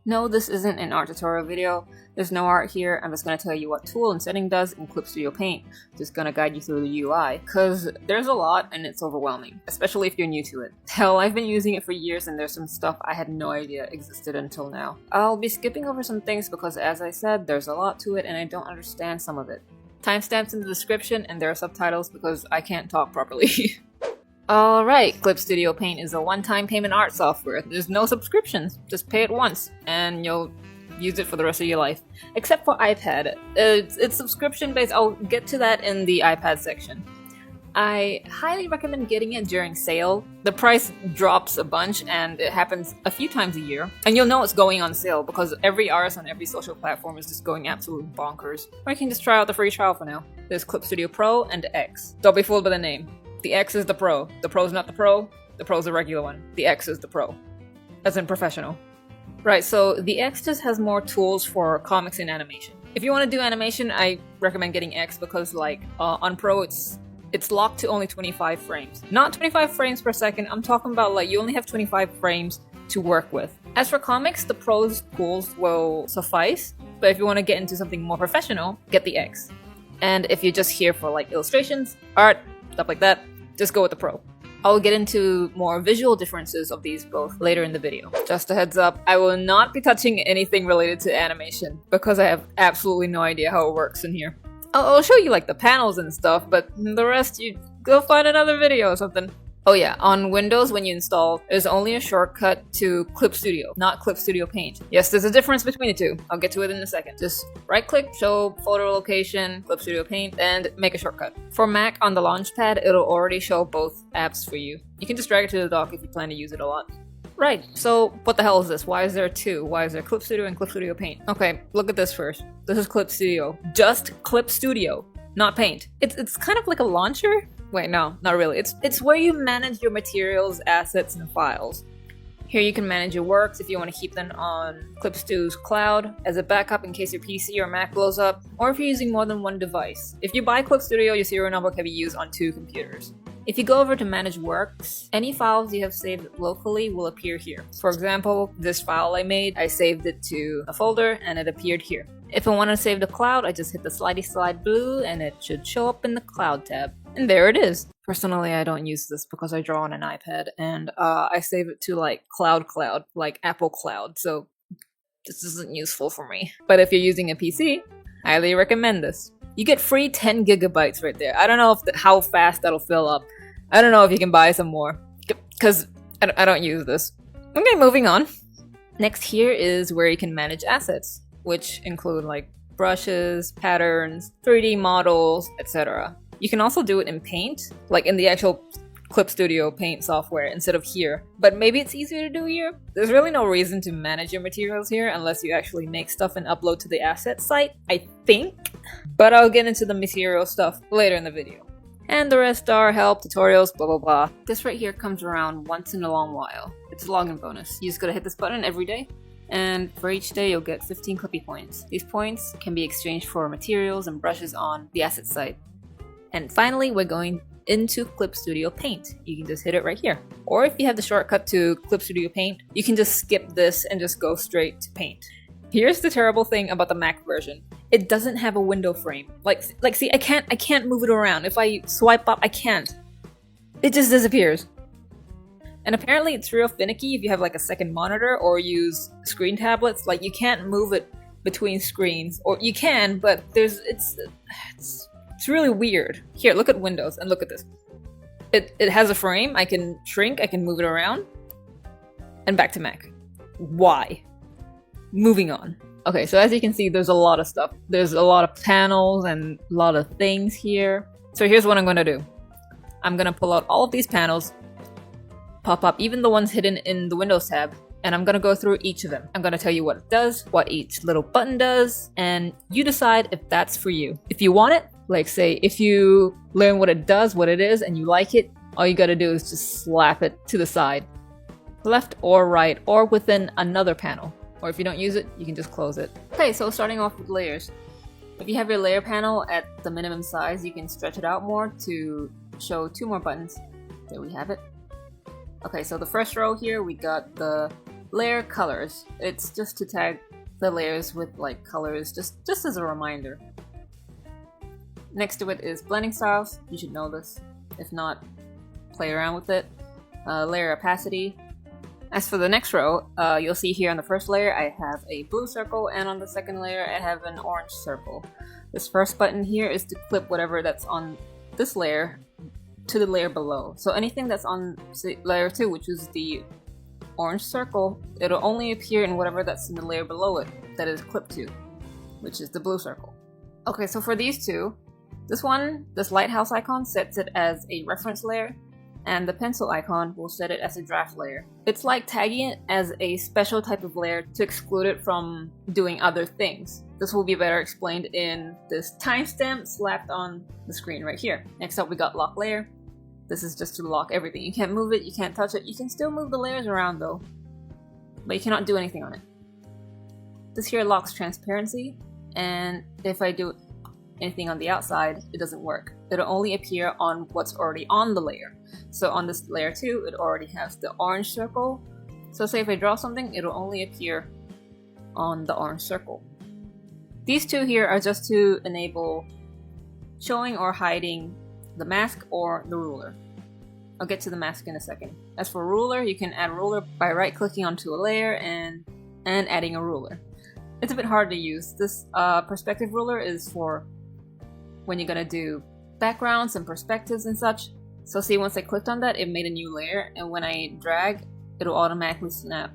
No, this isn't an art tutorial video. There's no art here. I'm just going to tell you what tool and setting does in Clip Studio Paint. Just going to guide you through the UI, because there's a lot and it's overwhelming, especially if you're new to it. Hell, I've been using it for years and there's some stuff I had no idea existed until now. I'll be skipping over some things because, as I said, there's a lot to it and I don't understand some of it. Timestamps in the description, and there are subtitles because I can't talk properly. Alright, Clip Studio Paint is a one-time payment art software. There's no subscriptions. Just pay it once, and you'll use it for the rest of your life. Except for iPad. It's subscription-based. I'll get to that in the iPad section. I highly recommend getting it during sale. The price drops a bunch, and it happens a few times a year. And you'll know it's going on sale because every artist on every social platform is just going absolutely bonkers. Or you can just try out the free trial for now. There's Clip Studio Pro and X. Don't be fooled by the name. The X is the Pro. The Pro's not the Pro. The Pro's the regular one. The X is the Pro. As in professional. Right, so the X just has more tools for comics and animation. If you want to do animation, I recommend getting X because, like, on Pro, it's locked to only 25 frames. Not 25 frames per second, I'm talking about, like, you only have 25 frames to work with. As for comics, the Pro's tools will suffice, but if you want to get into something more professional, get the X. And if you're just here for, like, illustrations, art, stuff like that, just go with the Pro. I'll get into more visual differences of these both later in the video. Just a heads up, I will not be touching anything related to animation because I have absolutely no idea how it works in here. I'll show you like the panels and stuff, but the rest you go find another video or something. Oh yeah, on Windows when you install, there's only a shortcut to Clip Studio, not Clip Studio Paint. Yes, there's a difference between the two. I'll get to it in a second. Just right-click, show folder location, Clip Studio Paint, and make a shortcut. For Mac on the Launchpad, it'll already show both apps for you. You can just drag it to the dock if you plan to use it a lot. Right, so what the hell is this? Why is there two? Why is there Clip Studio and Clip Studio Paint? Okay, look at this first. This is Clip Studio. Just Clip Studio, not Paint. It's kind of like a launcher. Wait, no, not really. It's where you manage your materials, assets, and files. Here you can manage your works if you want to keep them on ClipStudio's cloud as a backup in case your PC or Mac blows up, or if you're using more than one device. If you buy Clip Studio, your serial number can be used on 2 computers. If you go over to Manage Works, any files you have saved locally will appear here. For example, this file I made, I saved it to a folder and it appeared here. If I want to save the cloud, I just hit the slidey slide blue and it should show up in the Cloud tab. And there it is. Personally, I don't use this because I draw on an iPad and I save it to like Cloud, like Apple Cloud, so this isn't useful for me. But if you're using a PC, I highly recommend this. You get free 10 gigabytes right there. I don't know how fast that'll fill up. I don't know if you can buy some more, because I don't use this. Okay, moving on. Next here is where you can manage assets, which include like brushes, patterns, 3D models, etc. You can also do it in Paint, like in the actual Clip Studio Paint software instead of here. But maybe it's easier to do here. There's really no reason to manage your materials here unless you actually make stuff and upload to the assets site, I think. But I'll get into the material stuff later in the video. And the rest are help, tutorials, blah blah blah. This right here comes around once in a long while. It's a login bonus. You just gotta hit this button every day, and for each day you'll get 15 Clippy points. These points can be exchanged for materials and brushes on the asset site. And finally, we're going into Clip Studio Paint. You can just hit it right here. Or if you have the shortcut to Clip Studio Paint, you can just skip this and just go straight to Paint. Here's the terrible thing about the Mac version. It doesn't have a window frame. Like see, I can't move it around. If I swipe up, I can't. It just disappears. And apparently it's real finicky if you have like a second monitor or use screen tablets. Like you can't move it between screens, or you can, but it's really weird. Here, look at Windows and look at this. It has a frame. I can shrink, I can move it around, and back to Mac. Why? Moving on. Okay, so as you can see, there's a lot of stuff. There's a lot of panels and a lot of things here. So here's what I'm gonna do. I'm gonna pull out all of these panels, pop up even the ones hidden in the Windows tab, and I'm gonna go through each of them. I'm gonna tell you what it does, what each little button does, and you decide if that's for you. If you want it, like say, if you learn what it does, what it is, and you like it, all you gotta do is just slap it to the side. Left or right, or within another panel. Or if you don't use it, you can just close it. Okay, so starting off with layers. If you have your layer panel at the minimum size, you can stretch it out more to show 2 more buttons. There we have it. Okay, so the first row here, we got the layer colors. It's just to tag the layers with like colors, just as a reminder. Next to it is blending styles. You should know this. If not, play around with it. Layer opacity. As for the next row, you'll see here on the first layer I have a blue circle, and on the second layer I have an orange circle. This first button here is to clip whatever that's on this layer to the layer below. So anything that's on layer 2, which is the orange circle, it'll only appear in whatever that's in the layer below it that is clipped to, which is the blue circle. Okay, so for these two, this lighthouse icon sets it as a reference layer, and the pencil icon will set it as a draft layer. It's like tagging it as a special type of layer to exclude it from doing other things. This will be better explained in this timestamp slapped on the screen right here. Next up we got lock layer. This is just to lock everything. You can't move it, you can't touch it. You can still move the layers around though, but you cannot do anything on it. This here locks transparency, and if I do anything on the outside, it doesn't work. It'll only appear on what's already on the layer. So on this layer 2, it already has the orange circle. So say if I draw something, it'll only appear on the orange circle. These two here are just to enable showing or hiding the mask or the ruler. I'll get to the mask in a second. As for ruler, you can add a ruler by right-clicking onto a layer and adding a ruler. It's a bit hard to use. This perspective ruler is for when you're gonna do backgrounds and perspectives and such. So see, once I clicked on that, it made a new layer, and when I drag, it'll automatically snap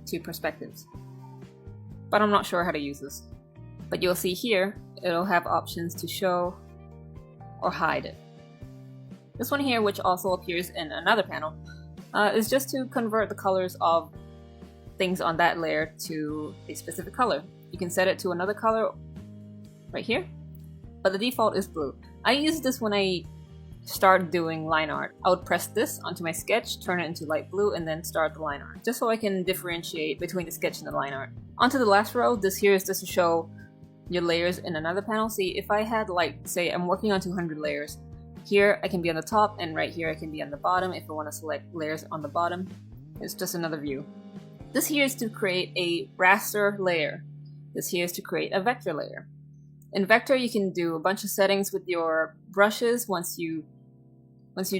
to perspectives. But I'm not sure how to use this. But you'll see here, it'll have options to show or hide it. This one here, which also appears in another panel, is just to convert the colors of things on that layer to a specific color. You can set it to another color right here, but the default is blue. I use this when I start doing line art. I would press this onto my sketch, turn it into light blue, and then start the line art, just so I can differentiate between the sketch and the line art. Onto the last row, this here is just to show your layers in another panel. See, if I had like, say I'm working on 200 layers, here I can be on the top, and right here I can be on the bottom if I want to select layers on the bottom. It's just another view. This here is to create a raster layer. This here is to create a vector layer. In vector, you can do a bunch of settings with your brushes once you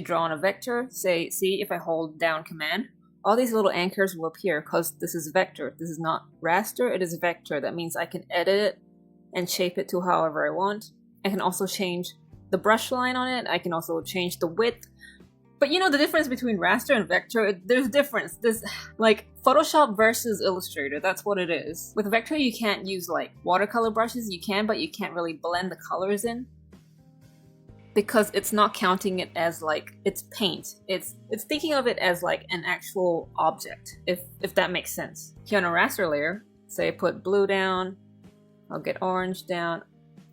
draw on a vector. Say, see, if I hold down command, all these little anchors will appear because this is vector. This is not raster, it is vector. That means I can edit it and shape it to however I want. I can also change the brush line on it. I can also change the width. But you know the difference between raster and vector? There's difference. This, like, Photoshop versus Illustrator, that's what it is. With vector, you can't use, like, watercolor brushes. You can, but you can't really blend the colors in, because it's not counting it as, like, it's paint. It's thinking of it as, like, an actual object, if that makes sense. Here on a raster layer, say I put blue down, I'll get orange down.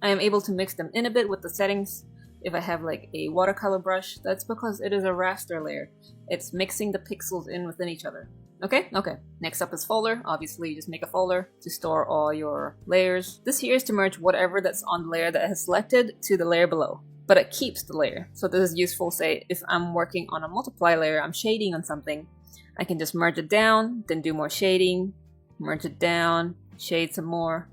I am able to mix them in a bit with the settings. If I have like a watercolor brush, that's because it is a raster layer. It's mixing the pixels in within each other. Okay? Okay. Next up is folder. Obviously, you just make a folder to store all your layers. This here is to merge whatever that's on the layer that has selected to the layer below, but it keeps the layer. So this is useful, say, if I'm working on a multiply layer, I'm shading on something, I can just merge it down, then do more shading, merge it down, shade some more,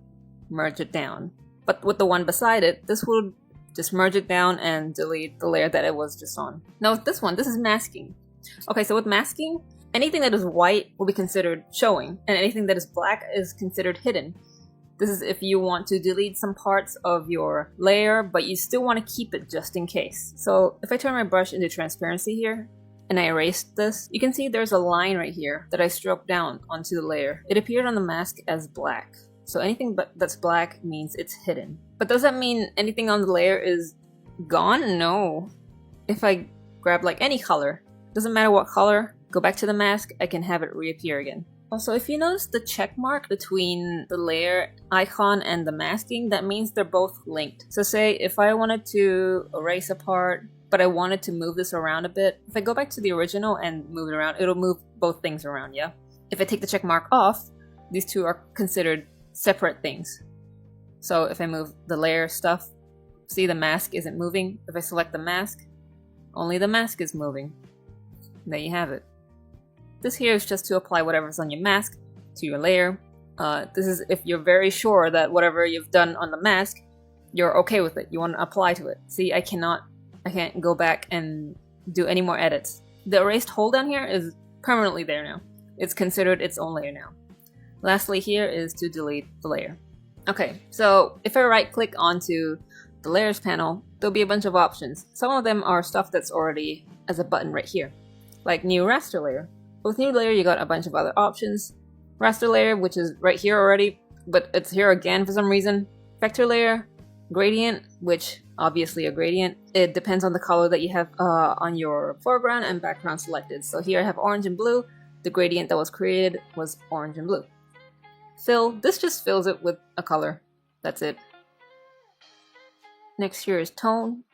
merge it down. But with the one beside it, this will just merge it down and delete the layer that it was just on. Now with this one, this is masking. Okay, so with masking, anything that is white will be considered showing, and anything that is black is considered hidden. This is if you want to delete some parts of your layer, but you still want to keep it just in case. So if I turn my brush into transparency here, and I erased this, you can see there's a line right here that I stroked down onto the layer. It appeared on the mask as black. So anything that's black means it's hidden. But does that mean anything on the layer is gone? No. If I grab like any color, doesn't matter what color, go back to the mask, I can have it reappear again. Also, if you notice the check mark between the layer icon and the masking, that means they're both linked. So say if I wanted to erase a part, but I wanted to move this around a bit, if I go back to the original and move it around, it'll move both things around, yeah? If I take the check mark off, these two are considered separate things. So if I move the layer stuff, see the mask isn't moving. If I select the mask, only the mask is moving. There you have it. This here is just to apply whatever's on your mask to your layer. This is if you're very sure that whatever you've done on the mask, you're okay with it. You want to apply to it. See, I can't go back and do any more edits. The erased hole down here is permanently there now. It's considered its own layer now. Lastly here is to delete the layer. Okay, so if I right click onto the layers panel, there'll be a bunch of options. Some of them are stuff that's already as a button right here, like new raster layer. With new layer you got a bunch of other options. Raster layer, which is right here already, but it's here again for some reason. Vector layer, gradient, which obviously a gradient. It depends on the color that you have on your foreground and background selected. So here I have orange and blue. The gradient that was created was orange and blue. Fill, this just fills it with a color. That's it. Next here is tone.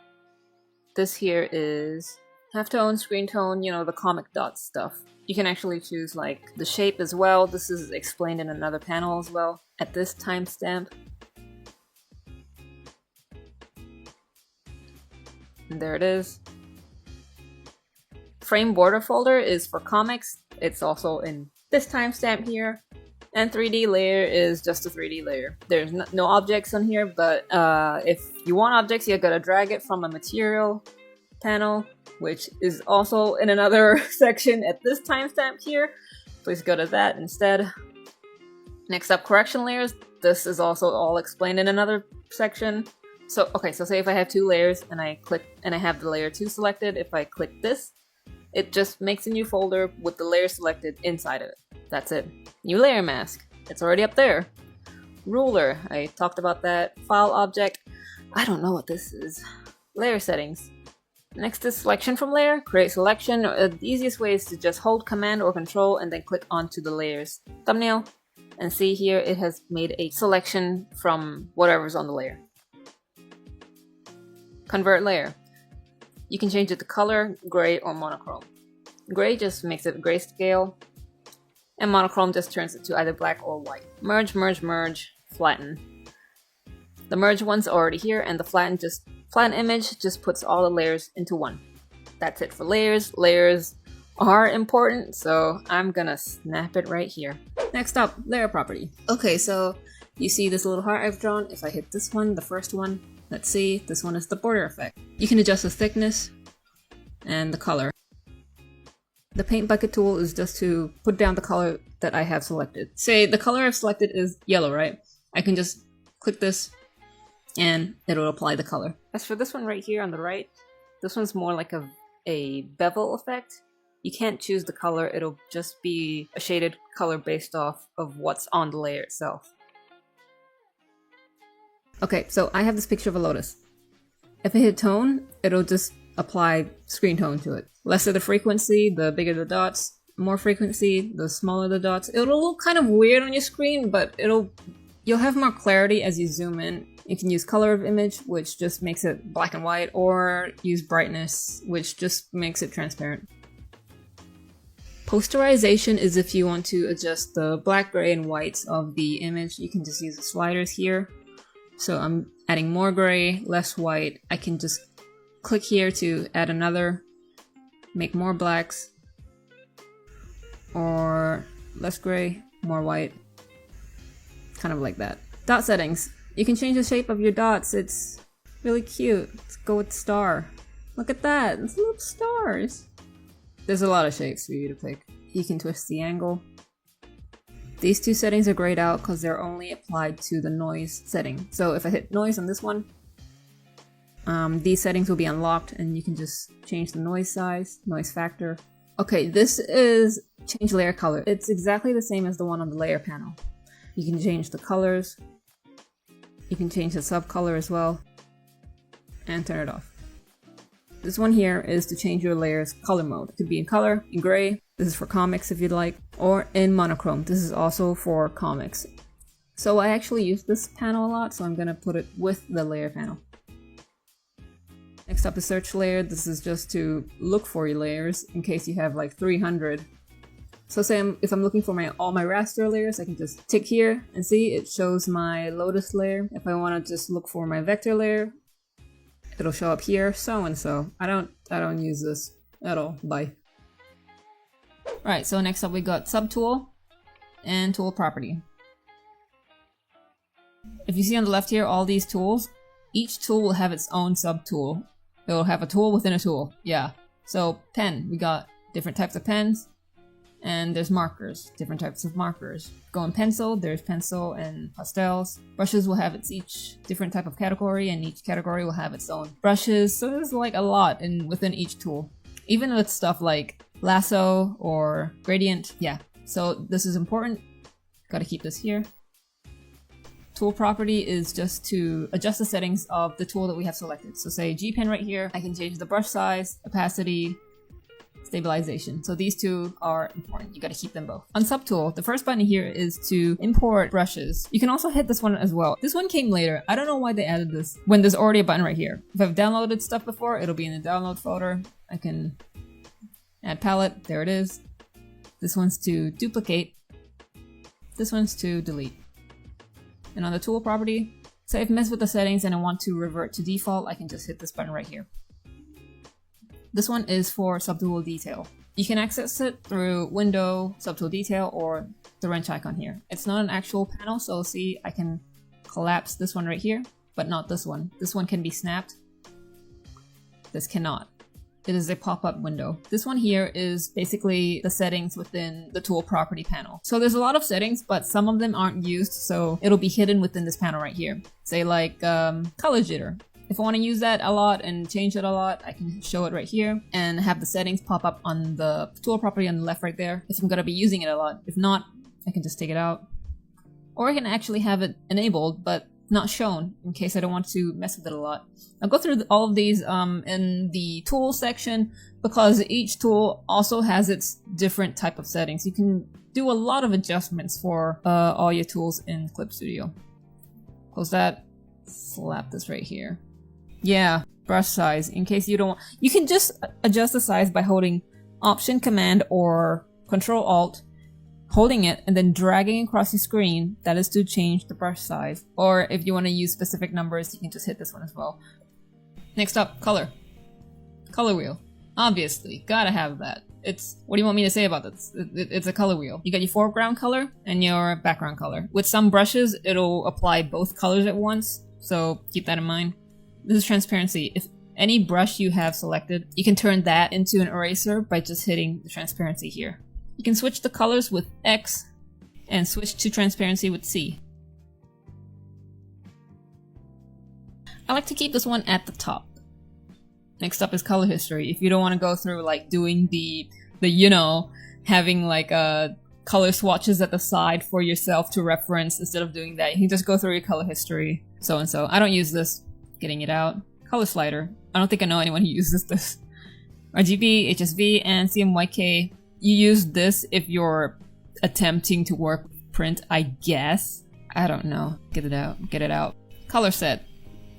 This here is halftone, screen tone, you know, the comic dot stuff. You can actually choose like the shape as well. This is explained in another panel as well at this timestamp. And there it is. Frame border folder is for comics. It's also in this timestamp here. And 3D layer is just a 3D layer. There's no objects on here, but if you want objects, you gotta drag it from a material panel, which is also in another section at this timestamp here. Please go to that instead. Next up, correction layers. This is also all explained in another section. So, okay, so say if I have two layers and I click and I have the layer 2 selected, if I click this, it just makes a new folder with the layer selected inside of it. That's it. New layer mask. It's already up there. Ruler. I talked about that. File object. I don't know what this is. Layer settings. Next is selection from layer. Create selection. The easiest way is to just hold command or control and then click onto the layers. Thumbnail. And see here it has made a selection from whatever's on the layer. Convert layer. You can change it to color, gray, or monochrome. Gray just makes it grayscale, and monochrome just turns it to either black or white. Merge, merge, merge, flatten. The merge one's already here, and the flatten image just puts all the layers into one. That's it for layers. Layers are important, so I'm gonna snap it right here. Next up, layer property. Okay, so you see this little heart I've drawn. If I hit this one, the first one, let's see, this one is the border effect. You can adjust the thickness and the color. The paint bucket tool is just to put down the color that I have selected. Say the color I've selected is yellow, right? I can just click this and it'll apply the color. As for this one right here on the right, this one's more like a bevel effect. You can't choose the color, it'll just be a shaded color based off of what's on the layer itself. Okay, so I have this picture of a lotus. If I hit tone, it'll just apply screen tone to it. Lesser the frequency, the bigger the dots. More frequency, the smaller the dots. It'll look kind of weird on your screen, but you'll have more clarity as you zoom in. You can use color of image, which just makes it black and white, or use brightness, which just makes it transparent. Posterization is if you want to adjust the black, gray, and whites of the image. You can just use the sliders here. So I'm adding more gray, less white. I can just click here to add another, make more blacks, or less gray, more white, kind of like that. Dot settings. You can change the shape of your dots. It's really cute. Let's go with star. Look at that, it's little stars. There's a lot of shapes for you to pick. You can twist the angle. These two settings are grayed out because they're only applied to the noise setting. So if I hit noise on this one, these settings will be unlocked and you can just change the noise size, noise factor. Okay, this is change layer color. It's exactly the same as the one on the layer panel. You can change the colors. You can change the subcolor as well and turn it off. This one here is to change your layer's color mode. It could be in color, in gray. This is for comics if you'd like, or in monochrome. This is also for comics. So I actually use this panel a lot, so I'm gonna put it with the layer panel. Next up is search layer. This is just to look for your layers in case you have like 300. So say if I'm looking for all my raster layers, I can just tick here and see it shows my lotus layer. If I want to just look for my vector layer, it'll show up here, so and so. I don't use this at all. Bye. Right, so next up we got subtool and tool property. If you see on the left here, all these tools, each tool will have its own subtool. It will have a tool within a tool, yeah. So pen, we got different types of pens, and there's markers, different types of markers. Go in pencil, there's pencil and pastels. Brushes will have its each different type of category, and each category will have its own brushes. So there's like a lot within each tool. Even with stuff like lasso or gradient, yeah. So this is important, gotta keep this here. Tool property is just to adjust the settings of the tool that we have selected. So say G pen right here, I can change the brush size, opacity, stabilization. So these two are important. You gotta keep them both. On subtool, the first button here is to import brushes. You can also hit this one as well. This one came later. I don't know why they added this when there's already a button right here. If I've downloaded stuff before, it'll be in the download folder. I can add palette. There it is. This one's to duplicate. This one's to delete. And on the tool property, say I've messed with the settings and I want to revert to default, I can just hit this button right here. This one is for subtool detail. You can access it through window, subtool detail, or the wrench icon here. It's not an actual panel, so see I can collapse this one right here, but not this one. This one can be snapped. This cannot. It is a pop-up window. This one here is basically the settings within the tool property panel. So there's a lot of settings, but some of them aren't used, so it'll be hidden within this panel right here. Say like color jitter. If I want to use that a lot and change it a lot, I can show it right here and have the settings pop up on the tool property on the left right there if I'm going to be using it a lot. If not, I can just take it out. Or I can actually have it enabled, but not shown in case I don't want to mess with it a lot. I'll go through all of these in the tool section because each tool also has its different type of settings. You can do a lot of adjustments for all your tools in Clip Studio. Close that, slap this right here. Yeah, brush size, in case you don't want, you can just adjust the size by holding Option, Command, or Control Alt, holding it and then dragging across your screen. That is to change the brush size. Or if you want to use specific numbers, you can just hit this one as well. Next up, color. Color wheel. Obviously, gotta have that. What do you want me to say about this? It's a color wheel. You got your foreground color and your background color. With some brushes, it'll apply both colors at once, so keep that in mind. This is transparency. If any brush you have selected, you can turn that into an eraser by just hitting the transparency here. You can switch the colors with X and switch to transparency with C. I like to keep this one at the top. Next up is color history. If you don't want to go through like doing the having like color swatches at the side for yourself to reference, instead of doing that, you can just go through your color history, so and so. I don't use this. Getting it out. Color slider. I don't think I know anyone who uses this. RGB, HSV, and CMYK. You use this if you're attempting to work with print, I guess. I don't know. Get it out. Get it out. Color set.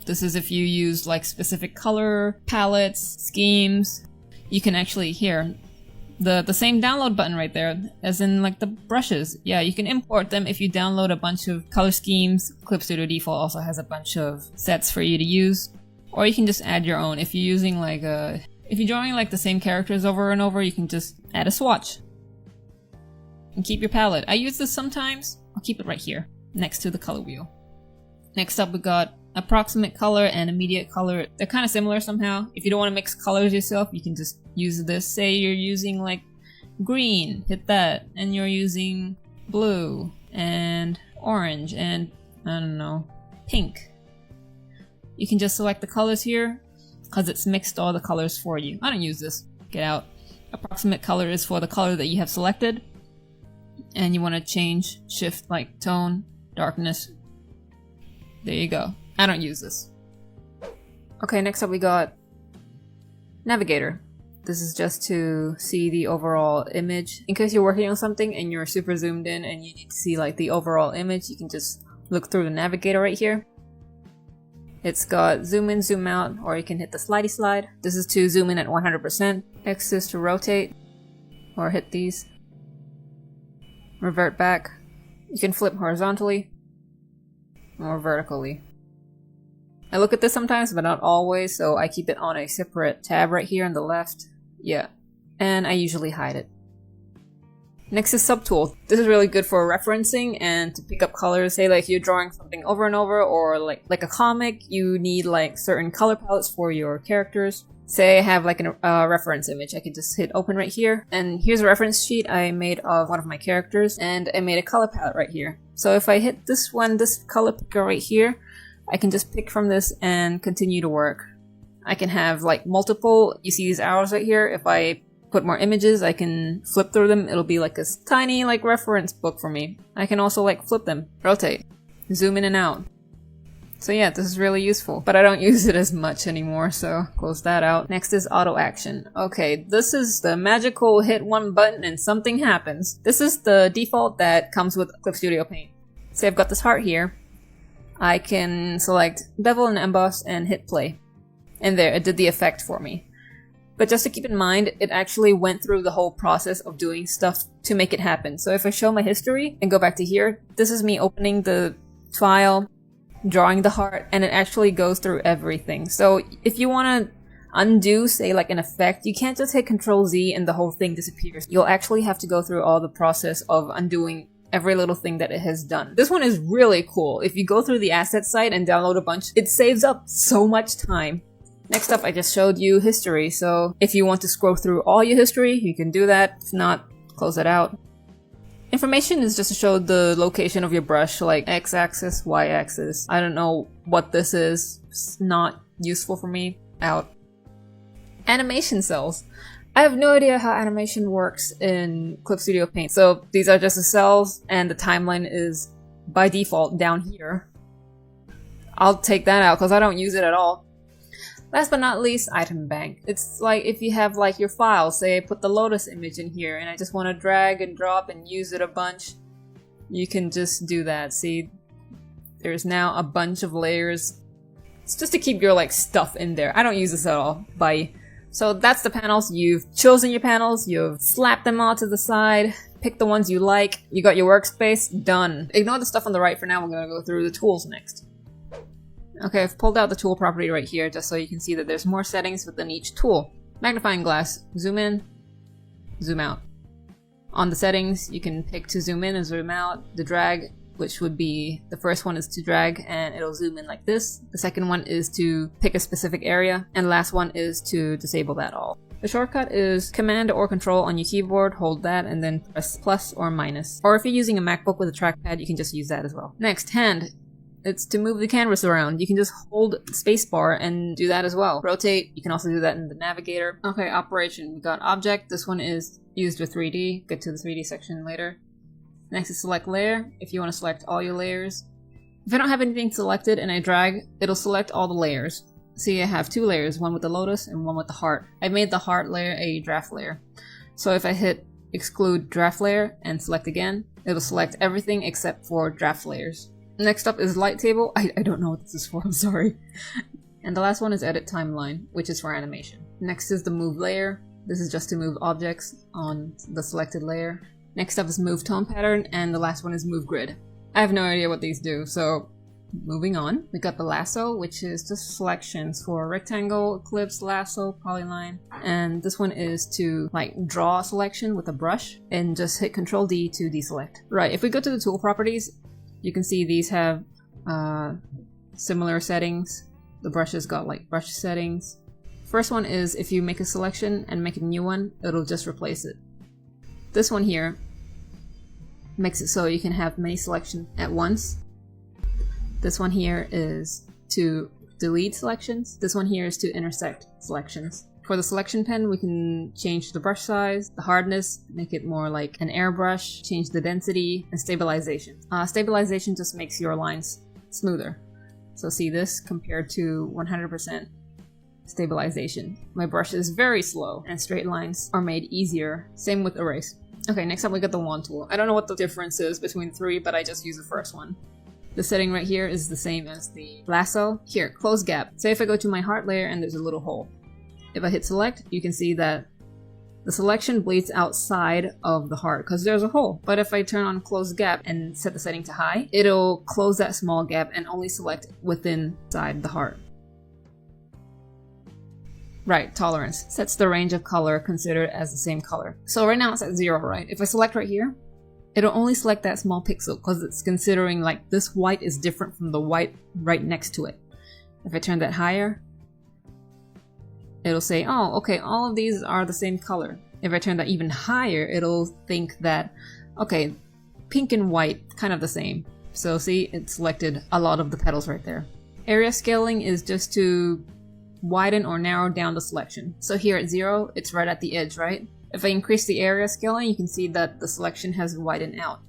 This is if you use like specific color palettes, schemes. You can actually here the same download button right there as in like the brushes. Yeah, you can import them if you download a bunch of color schemes. Clip Studio Default also has a bunch of sets for you to use. Or you can just add your own. If you're using like if you're drawing like the same characters over and over, you can just add a swatch. And keep your palette. I use this sometimes. I'll keep it right here, next to the color wheel. Next up we got approximate color and immediate color. They're kind of similar somehow. If you don't want to mix colors yourself, you can just use this. Say you're using like green, hit that, and you're using blue and orange and I don't know, pink. You can just select the colors here because it's mixed all the colors for you. I don't use this. Get out. Approximate color is for the color that you have selected, and you want to change shift like tone, darkness. There you go. I don't use this. Okay, next up we got Navigator. This is just to see the overall image. In case you're working on something and you're super zoomed in and you need to see like the overall image, you can just look through the Navigator right here. It's got zoom in, zoom out, or you can hit the slidey slide. This is to zoom in at 100%. X is to rotate, or hit these. Revert back. You can flip horizontally or vertically. I look at this sometimes, but not always, so I keep it on a separate tab right here on the left. Yeah. And I usually hide it. Next is subtool. This is really good for referencing and to pick up colors. Say like you're drawing something over and over, or like a comic, you need like certain color palettes for your characters. Say I have like a reference image, I can just hit open right here, and here's a reference sheet I made of one of my characters, and I made a color palette right here. So if I hit this color picker right here, I can just pick from this and continue to work. I can have like multiple, you see these arrows right here, if I put more images, I can flip through them, it'll be like a tiny like reference book for me. I can also like flip them, rotate, zoom in and out. So yeah, this is really useful, but I don't use it as much anymore, so close that out. Next is auto action. Okay, this is the magical hit one button and something happens. This is the default that comes with Clip Studio Paint. Say I've got this heart here. I can select bevel and emboss and hit play. And there, it did the effect for me. But just to keep in mind, it actually went through the whole process of doing stuff to make it happen. So if I show my history and go back to here, this is me opening the file, drawing the heart, and it actually goes through everything. So if you want to undo, say like an effect, you can't just hit Control Z and the whole thing disappears. You'll actually have to go through all the process of undoing every little thing that it has done. This one is really cool. If you go through the asset site and download a bunch, it saves up so much time. Next up, I just showed you history, so if you want to scroll through all your history, you can do that. If not, close it out. Information is just to show the location of your brush, like x-axis, y-axis. I don't know what this is. It's not useful for me. Out. Animation cells. I have no idea how animation works in Clip Studio Paint. So these are just the cells, and the timeline is by default down here. I'll take that out because I don't use it at all. Last but not least, item bank. It's like if you have like your file, say I put the lotus image in here and I just want to drag and drop and use it a bunch, you can just do that. See, there's now a bunch of layers. It's just to keep your like stuff in there. I don't use this at all. Bye. So that's the panels. You've chosen your panels, you've slapped them all to the side, pick the ones you like, you got your workspace, done. Ignore the stuff on the right for now, we're gonna go through the tools next. Okay, I've pulled out the tool property right here just so you can see that there's more settings within each tool. Magnifying glass, zoom in, zoom out. On the settings, you can pick to zoom in and zoom out. The drag, which would be, the first one is to drag and it'll zoom in like this. The second one is to pick a specific area, and the last one is to disable that all. The shortcut is Command or Control on your keyboard, hold that, and then press plus or minus. Or if you're using a MacBook with a trackpad, you can just use that as well. Next, hand. It's to move the canvas around. You can just hold spacebar and do that as well. Rotate, you can also do that in the navigator. Okay, operation. We got object. This one is used with 3D. Get to the 3D section later. Next is select layer. If you want to select all your layers. If I don't have anything selected and I drag, it'll select all the layers. See, I have two layers, one with the lotus and one with the heart. I made the heart layer a draft layer. So if I hit exclude draft layer and select again, it'll select everything except for draft layers. Next up is light table. I don't know what this is for, I'm sorry. And the last one is edit timeline, which is for animation. Next is the move layer. This is just to move objects on the selected layer. Next up is move tone pattern, and the last one is move grid. I have no idea what these do, so moving on. We got the lasso, which is just selections for rectangle, ellipse, lasso, polyline. And this one is to like draw a selection with a brush and just hit Control D to deselect. Right, if we go to the tool properties, you can see these have similar settings. The brush has got like brush settings. First one is if you make a selection and make a new one, it'll just replace it. This one here makes it so you can have many selections at once. This one here is to delete selections. This one here is to intersect selections. For the selection pen, we can change the brush size, the hardness, make it more like an airbrush, change the density, and stabilization. Stabilization just makes your lines smoother. So see this compared to 100% stabilization. My brush is very slow, and straight lines are made easier. Same with erase. Okay, next up we got the wand tool. I don't know what the difference is between three, but I just use the first one. The setting right here is the same as the lasso. Here, close gap. Say if I go to my heart layer and there's a little hole. If I hit select, you can see that the selection bleeds outside of the heart because there's a hole. But if I turn on close gap and set the setting to high, it'll close that small gap and only select within inside the heart. Right, tolerance. Sets the range of color considered as the same color. So right now it's at 0, right? If I select right here, it'll only select that small pixel because it's considering like this white is different from the white right next to it. If I turn that higher, it'll say, oh, okay, all of these are the same color. If I turn that even higher, it'll think that, okay, pink and white, kind of the same. So see, it selected a lot of the petals right there. Area scaling is just to widen or narrow down the selection. So here at 0, it's right at the edge, right? If I increase the area scaling, you can see that the selection has widened out.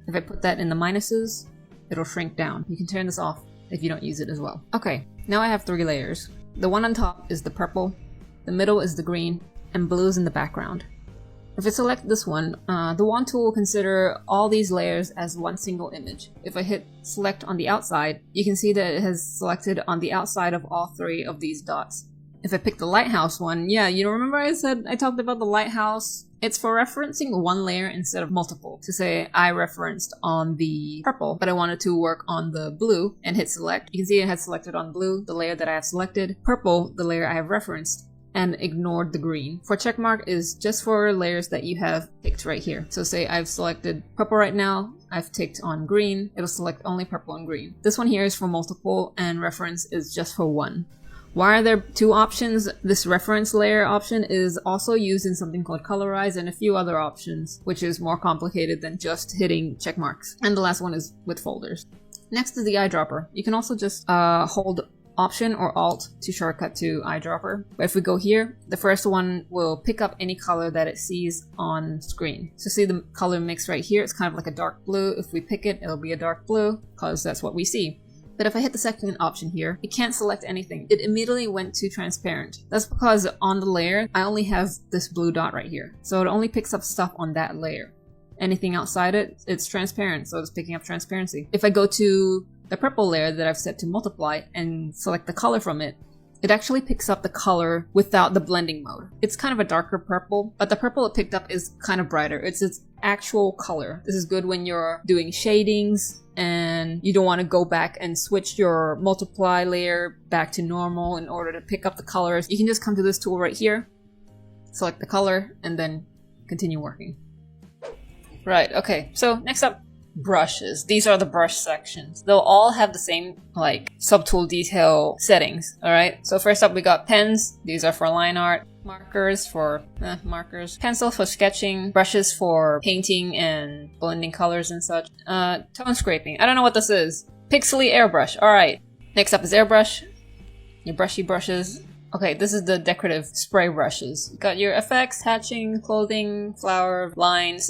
If I put that in the minuses, it'll shrink down. You can turn this off if you don't use it as well. Okay, now I have 3 layers. The one on top is the purple, the middle is the green, and blue is in the background. If I select this one, the wand tool will consider all these layers as one single image. If I hit select on the outside, you can see that it has selected on the outside of all 3 of these dots. If I pick the lighthouse one, yeah, you know, remember I talked about the lighthouse? It's for referencing one layer instead of multiple. To say I referenced on the purple, but I wanted to work on the blue and hit select. You can see it has selected on blue, the layer that I have selected, purple, the layer I have referenced, and ignored the green. For checkmark is just for layers that you have picked right here. So say I've selected purple right now, I've ticked on green, it'll select only purple and green. This one here is for multiple and reference is just for one. Why are there 2 options? This reference layer option is also used in something called colorize and a few other options, which is more complicated than just hitting check marks. And the last one is with folders. Next is the eyedropper. You can also just hold Option or Alt to shortcut to eyedropper. But if we go here, the first one will pick up any color that it sees on screen. So see the color mix right here, it's kind of like a dark blue. If we pick it, it'll be a dark blue because that's what we see. But if I hit the second option here, it can't select anything. It immediately went to transparent. That's because on the layer, I only have this blue dot right here. So it only picks up stuff on that layer. Anything outside it, it's transparent, so it's picking up transparency. If I go to the purple layer that I've set to multiply and select the color from it, it actually picks up the color without the blending mode. It's kind of a darker purple, but the purple it picked up is kind of brighter. It's its actual color. This is good when you're doing shadings and you don't want to go back and switch your multiply layer back to normal in order to pick up the colors. You can just come to this tool right here, select the color, and then continue working. Right, okay, so next up, brushes. These are the brush sections. They'll all have the same like subtool detail settings. Alright, so first up we got pens. These are for line art. Markers for markers. Pencils for sketching. Brushes for painting and blending colors and such. Tone scraping. I don't know what this is. Pixely airbrush. Alright. Next up is airbrush. Your brushy brushes. Okay, this is the decorative spray brushes. You got your effects, hatching, clothing, flower, lines.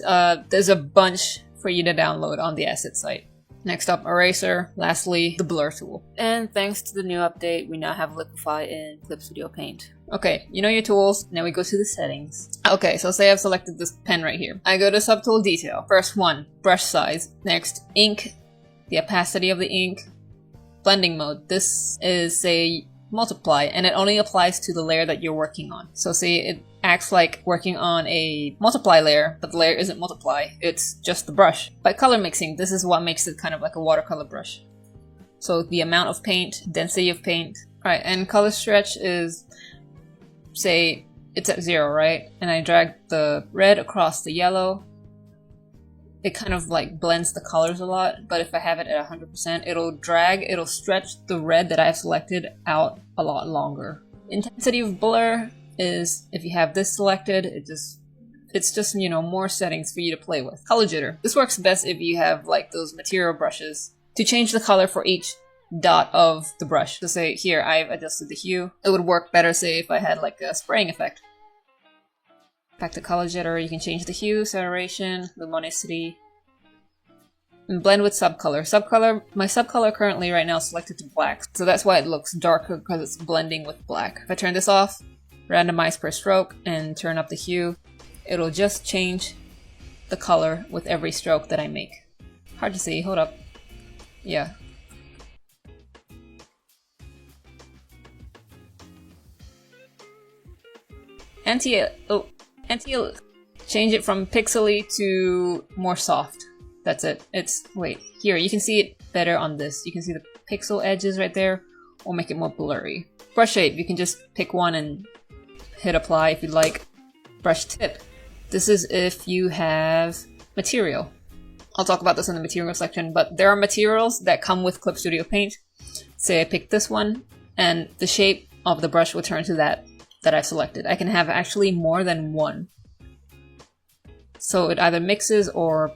There's a bunch for you to download on the asset site. Next up, eraser. Lastly, the blur tool. And thanks to the new update, we now have Liquify in Clip Studio Paint. Okay, you know your tools. Now we go to the settings. Okay, so say I've selected this pen right here. I go to subtool detail. First one, brush size. Next, ink, the opacity of the ink. Blending mode. This is, say, multiply, and it only applies to the layer that you're working on. So say it acts like working on a multiply layer, but the layer isn't multiply, it's just the brush. By color mixing, this is what makes it kind of like a watercolor brush. So the amount of paint, density of paint. Alright, and color stretch is, say, it's at 0, right? And I drag the red across the yellow. It kind of like blends the colors a lot, but if I have it at 100%, it'll stretch the red that I've selected out a lot longer. Intensity of blur is, if you have this selected, it's just, you know, more settings for you to play with. Color jitter. This works best if you have like those material brushes to change the color for each dot of the brush. So say here, I've adjusted the hue. It would work better, say, if I had like a spraying effect. Back to color jitter, you can change the hue, saturation, luminosity, and blend with subcolor. My subcolor currently right now is selected to black, so that's why it looks darker, because it's blending with black. If I turn this off, randomize per stroke, and turn up the hue, it'll just change the color with every stroke that I make. Hard to see, hold up. Yeah. Change it from pixely to more soft. That's it. Wait, here, you can see it better on this. You can see the pixel edges right there. or make it more blurry. Brush shape, you can just pick one and hit apply if you'd like. Brush tip, this is if you have material. I'll talk about this in the material section, but there are materials that come with Clip Studio Paint. Say I pick this one, and the shape of the brush will turn to that I've selected. I can have actually more than one. So it either mixes, or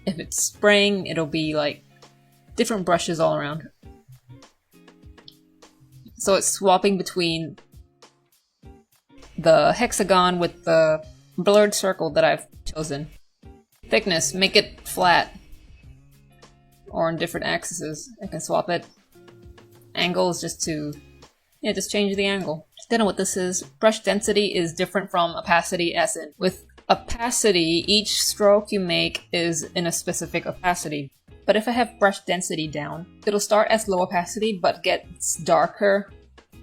if it's spraying, it'll be like different brushes all around. So it's swapping between the hexagon with the blurred circle that I've chosen. Thickness, make it flat or on different axes. I can swap it. Angle is just to, just change the angle. Don't know what this is. Brush density is different from opacity, as in with opacity, each stroke you make is in a specific opacity. But if I have brush density down, it'll start as low opacity but gets darker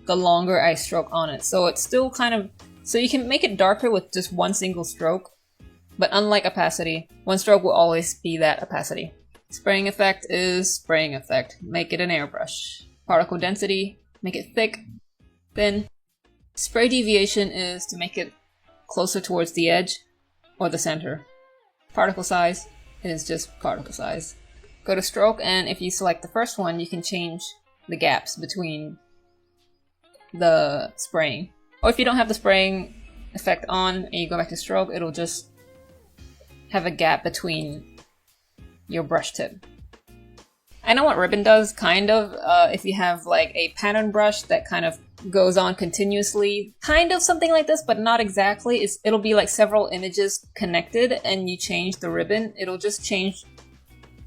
the longer I stroke on it. So it's still kind of, so you can make it darker with just one single stroke, but unlike opacity, one stroke will always be that opacity. Spraying effect is spraying effect. Make it an airbrush. Particle density, make it thick, thin. Spray deviation is to make it closer towards the edge or the center. Particle size is just particle size. Go to stroke, and if you select the first one, you can change the gaps between the spraying. Or if you don't have the spraying effect on and you go back to stroke, it'll just have a gap between your brush tip. I know what ribbon does, kind of. If you have like a pattern brush that kind of goes on continuously, kind of something like this, but not exactly. It'll be like several images connected, and you change the ribbon, it'll just change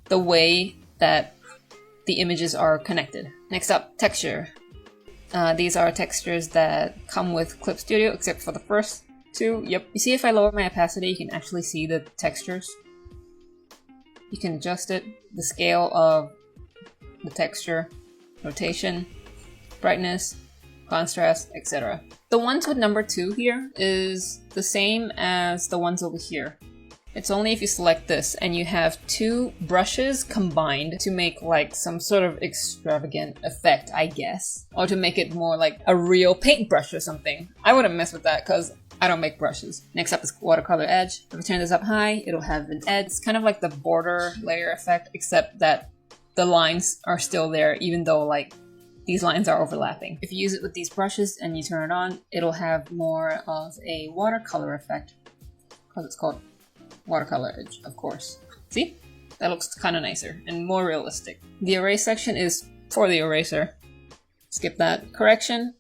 the way that the images are connected. Next up, texture. These are textures that come with Clip Studio, except for the first two. Yep. You see, if I lower my opacity, you can actually see the textures. You can adjust it, the scale of the texture, rotation, brightness, contrast, etc. The ones with number 2 here is the same as the ones over here. It's only if you select this and you have 2 brushes combined to make like some sort of extravagant effect, I guess. Or to make it more like a real paintbrush or something. I wouldn't mess with that because I don't make brushes. Next up is watercolor edge. If I turn this up high, it'll have an edge. It's kind of like the border layer effect, except that the lines are still there, even though like these lines are overlapping. If you use it with these brushes and you turn it on, it'll have more of a watercolor effect, because it's called watercolor edge, of course. See? That looks kind of nicer and more realistic. The erase section is for the eraser. Skip that. Correction.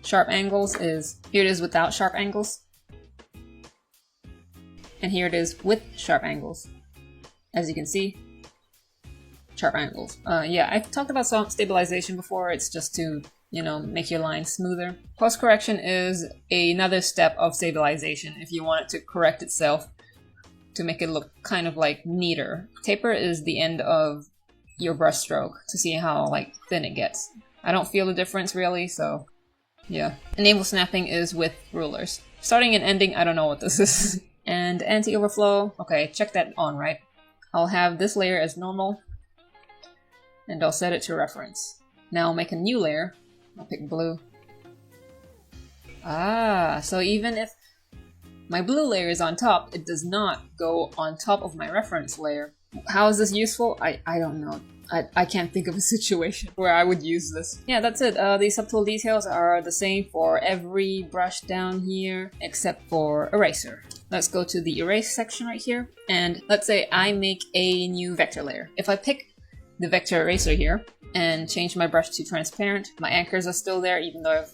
Sharp angles is, here it is without sharp angles. And here it is with sharp angles. As you can see, sharp angles. Yeah, I've talked about some stabilization before. It's just to, make your lines smoother. Post correction is another step of stabilization if you want it to correct itself to make it look kind of like neater. Taper is the end of your brush stroke to see how like thin it gets. I don't feel the difference really, so yeah. Enable snapping is with rulers. Starting and ending, I don't know what this is. And anti-overflow, okay, check that on, right? I'll have this layer as normal, and I'll set it to reference. Now I'll make a new layer. I'll pick blue. Ah, so even if my blue layer is on top, it does not go on top of my reference layer. How is this useful? I don't know. I can't think of a situation where I would use this. Yeah, that's it. These subtool details are the same for every brush down here, except for eraser. Let's go to the erase section right here, and let's say I make a new vector layer. If I pick the vector eraser here and change my brush to transparent, my anchors are still there even though I've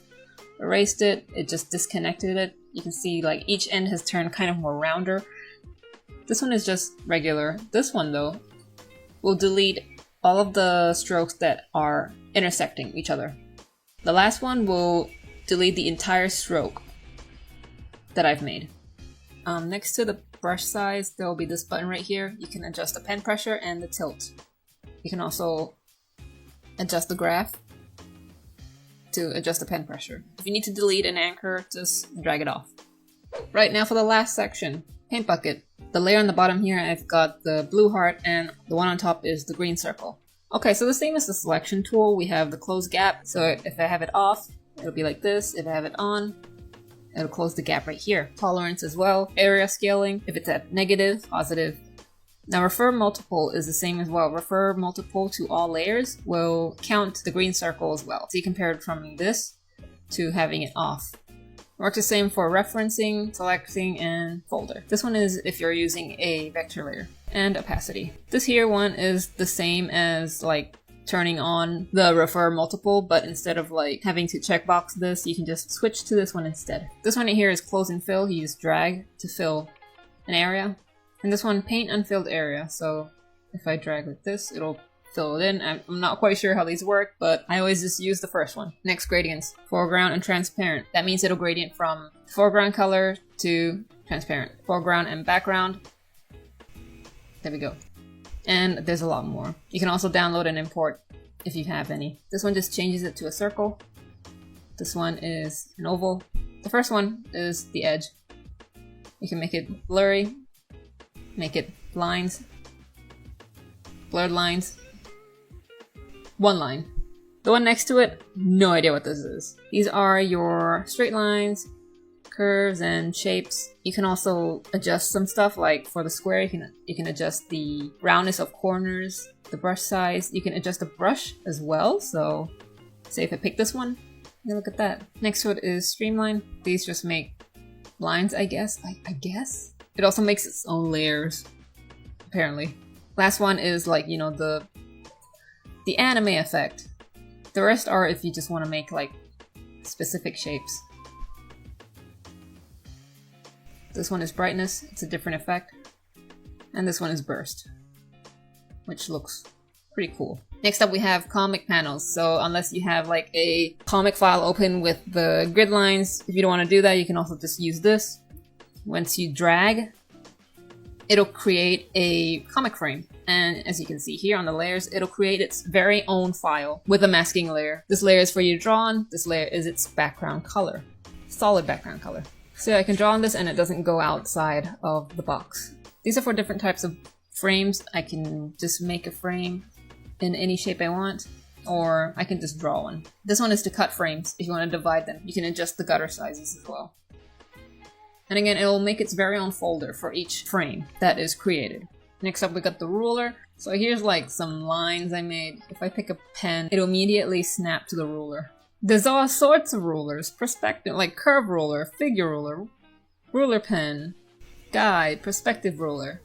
erased it. It just disconnected it. You can see like each end has turned kind of more rounder. This one is just regular. This one though will delete all of the strokes that are intersecting each other. The last one will delete the entire stroke that I've made. Next to the brush size, there will be this button right here. You can adjust the pen pressure and the tilt. You can also adjust the graph to adjust the pen pressure. If you need to delete an anchor, just drag it off. Right, now for the last section, paint bucket. The layer on the bottom here, I've got the blue heart, and the one on top is the green circle. Okay, so the same as the selection tool, we have the close gap. So if I have it off, it'll be like this. If I have it on, it'll close the gap right here. Tolerance as well. Area scaling, if it's at negative, positive. Now refer multiple is the same as well. Refer multiple to all layers will count the green circle as well. So you compare it from this to having it off. Works the same for referencing, selecting, and folder. This one is if you're using a vector layer. And opacity. This here one is the same as like turning on the refer multiple, but instead of like having to checkbox this, you can just switch to this one instead. This one here is close and fill. You use drag to fill an area. And this one, paint unfilled area. So if I drag like this, it'll fill it in. I'm not quite sure how these work, but I always just use the first one. Next, gradients. Foreground and transparent. That means it'll gradient from foreground color to transparent. Foreground and background. There we go. And there's a lot more. You can also download and import if you have any. This one just changes it to a circle. This one is an oval. The first one is the edge. You can make it blurry, make it lines, blurred lines, one line. The one next to it, no idea what this is. These are your straight lines, curves, and shapes. You can also adjust some stuff, like for the square, you can adjust the roundness of corners, the brush size. You can adjust the brush as well. So say if I pick this one, look at that. Next to it is streamline. These just make lines, I guess. I guess. It also makes its own layers, apparently. Last one is like, you know, the anime effect. The rest are if you just want to make like specific shapes. This one is brightness, it's a different effect. And this one is burst, which looks pretty cool. Next up we have comic panels. So unless you have like a comic file open with the grid lines, if you don't want to do that, you can also just use this. Once you drag, it'll create a comic frame. And as you can see here on the layers, it'll create its very own file with a masking layer. This layer is for you to draw on, this layer is its background color. Solid background color. So I can draw on this and it doesn't go outside of the box. These are for different types of frames. I can just make a frame in any shape I want, or I can just draw one. This one is to cut frames. If you want to divide them, you can adjust the gutter sizes as well. And again, it will make its very own folder for each frame that is created. Next up, we got the ruler. So here's like some lines I made. If I pick a pen, it'll immediately snap to the ruler. There's all sorts of rulers. Perspective, like curve ruler, figure ruler, ruler pen, guide, perspective ruler.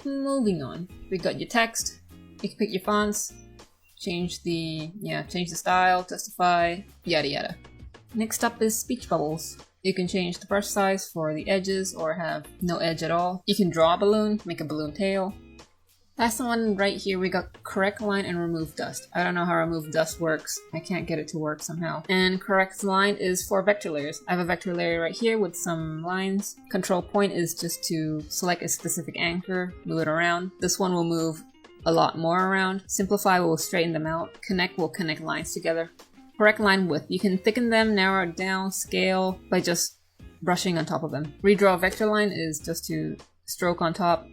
Moving on. We got your text. You can pick your fonts, change the style, justify, yada yada. Next up is speech bubbles. You can change the brush size for the edges or have no edge at all. You can draw a balloon, make a balloon tail. Last one right here, we got correct line and remove dust. I don't know how remove dust works. I can't get it to work somehow. And correct line is for vector layers. I have a vector layer right here with some lines. Control point is just to select a specific anchor, move it around. This one will move a lot more around. Simplify will straighten them out. Connect will connect lines together. Correct line width. You can thicken them, narrow it down, scale by just brushing on top of them. Redraw vector line is just to stroke on top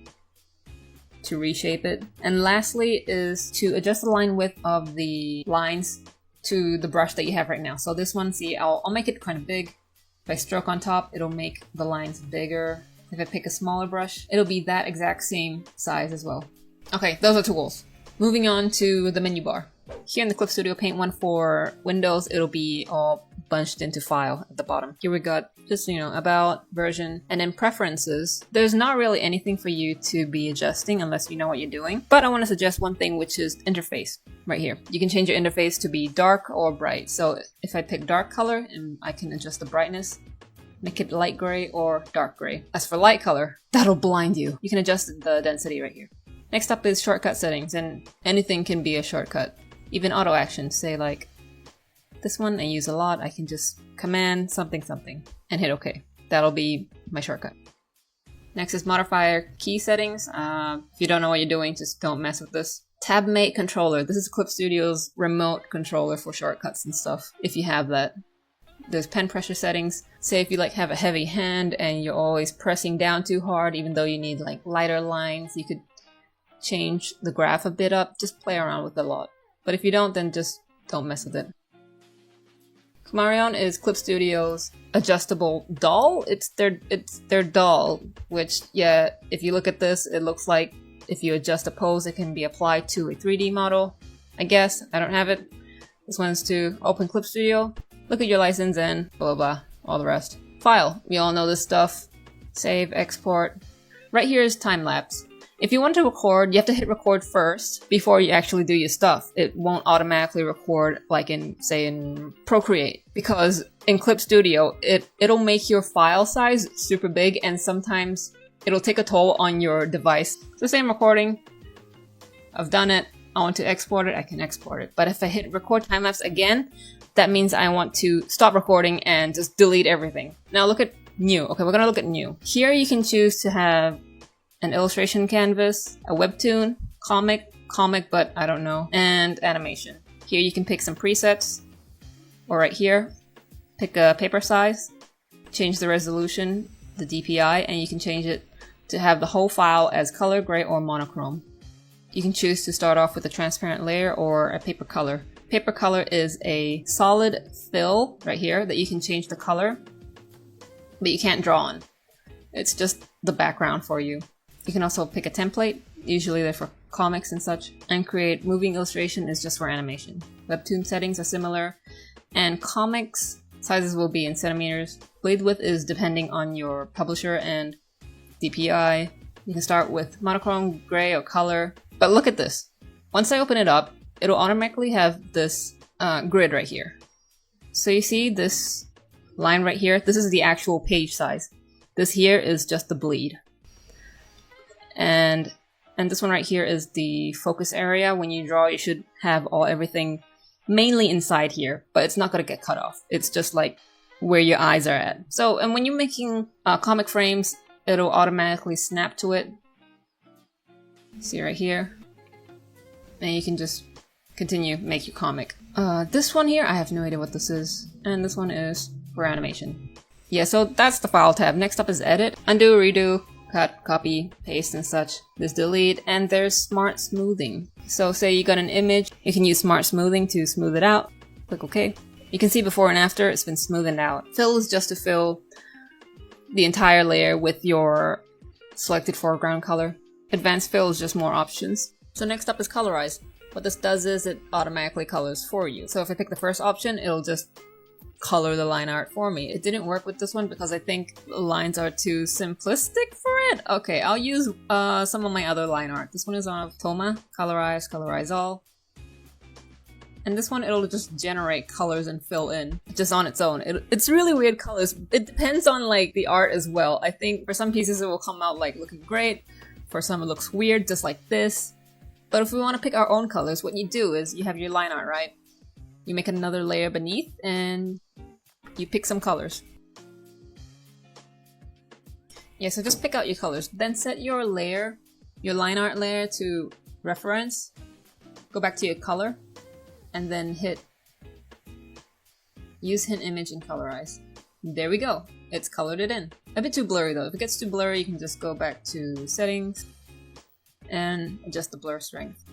to reshape it. And lastly is to adjust the line width of the lines to the brush that you have right now. So this one, see, I'll make it kind of big. If I stroke on top, it'll make the lines bigger. If I pick a smaller brush, it'll be that exact same size as well. Okay, those are tools. Moving on to the menu bar. Here in the Clip Studio Paint one for Windows, it'll be all bunched into file at the bottom. Here we got just, about, version, and then preferences. There's not really anything for you to be adjusting unless you know what you're doing. But I want to suggest one thing, which is interface right here. You can change your interface to be dark or bright. So if I pick dark color, and I can adjust the brightness, make it light gray or dark gray. As for light color, that'll blind you. You can adjust the density right here. Next up is shortcut settings, and anything can be a shortcut. Even auto actions, say like this one I use a lot, I can just command something something and hit OK. That'll be my shortcut. Next is modifier key settings. If you don't know what you're doing, just don't mess with this. Tabmate controller. This is Clip Studio's remote controller for shortcuts and stuff, if you have that. There's pen pressure settings. Say if you have a heavy hand and you're always pressing down too hard, even though you need lighter lines, you could change the graph a bit up, just play around with it a lot. But if you don't, then just don't mess with it. Kumarion is Clip Studio's adjustable doll. It's their doll, which, yeah, if you look at this, it looks like if you adjust a pose, it can be applied to a 3D model. I guess. I don't have it. This one's to open Clip Studio, look at your license, and blah blah blah, all the rest. File. We all know this stuff. Save, export. Right here is time-lapse. If you want to record, you have to hit record first before you actually do your stuff. It won't automatically record like in, say, in Procreate. Because in Clip Studio, it'll make your file size super big, and sometimes it'll take a toll on your device. So say I'm recording, I've done it, I want to export it, I can export it. But if I hit record time-lapse again, that means I want to stop recording and just delete everything. Now look at new. Okay, we're gonna look at new. Here you can choose to have an illustration canvas, a webtoon, comic, but I don't know, and animation. Here you can pick some presets, or right here, pick a paper size, change the resolution, the DPI, and you can change it to have the whole file as color, gray, or monochrome. You can choose to start off with a transparent layer or a paper color. Paper color is a solid fill right here that you can change the color, but you can't draw on. It's just the background for you. You can also pick a template, usually they're for comics and such, and create moving illustration is just for animation. Webtoon settings are similar, and comics sizes will be in centimeters. Blade width is depending on your publisher and DPI. You can start with monochrome, gray, or color. But look at this. Once I open it up, it'll automatically have this grid right here. So you see this line right here? This is the actual page size. This here is just the bleed. And this one right here is the focus area. When you draw, you should have everything mainly inside here, but it's not going to get cut off. It's just like where your eyes are at. So, and when you're making comic frames, it'll automatically snap to it. See right here? And you can just continue, make your comic. This one here, I have no idea what this is. And this one is for animation. Yeah, so that's the file tab. Next up is edit, undo, redo, cut, copy, paste, and such. There's delete, and there's smart smoothing. So say you got an image, you can use smart smoothing to smooth it out. Click OK. You can see before and after, it's been smoothened out. Fill is just to fill the entire layer with your selected foreground color. Advanced fill is just more options. So next up is colorize. What this does is it automatically colors for you. So if I pick the first option, it'll just color the line art for me. It didn't work with this one because I think the lines are too simplistic for it. Okay, I'll use some of my other line art. This one is on Toma, colorize all. And this one, it'll just generate colors and fill in just on its own. It's really weird colors. It depends on like the art as well. I think for some pieces it will come out like looking great. For some it looks weird, just like this. But if we want to pick our own colors, what you do is you have your line art, right? You make another layer beneath and you pick some colors. Yeah, so just pick out your colors. Then set your layer, your line art layer to reference. Go back to your color and then hit use hint image and colorize. There we go. It's colored it in. A bit too blurry though. If it gets too blurry, you can just go back to settings and adjust the blur strength.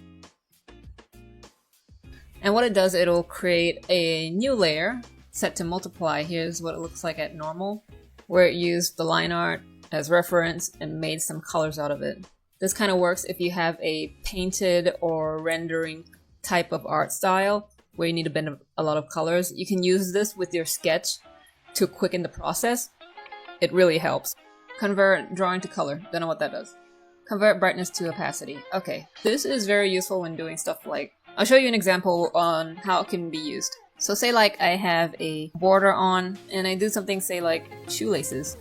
And what it does, it'll create a new layer set to multiply. Here's what it looks like at normal, where it used the line art as reference and made some colors out of it. This kind of works if you have a painted or rendering type of art style where you need to bend a lot of colors. You can use this with your sketch to quicken the process. It really helps. Convert drawing to color. Don't know what that does. Convert brightness to opacity. Okay, this is very useful when doing stuff like, I'll show you an example on how it can be used. So say like I have a border on and I do something, say like shoelaces.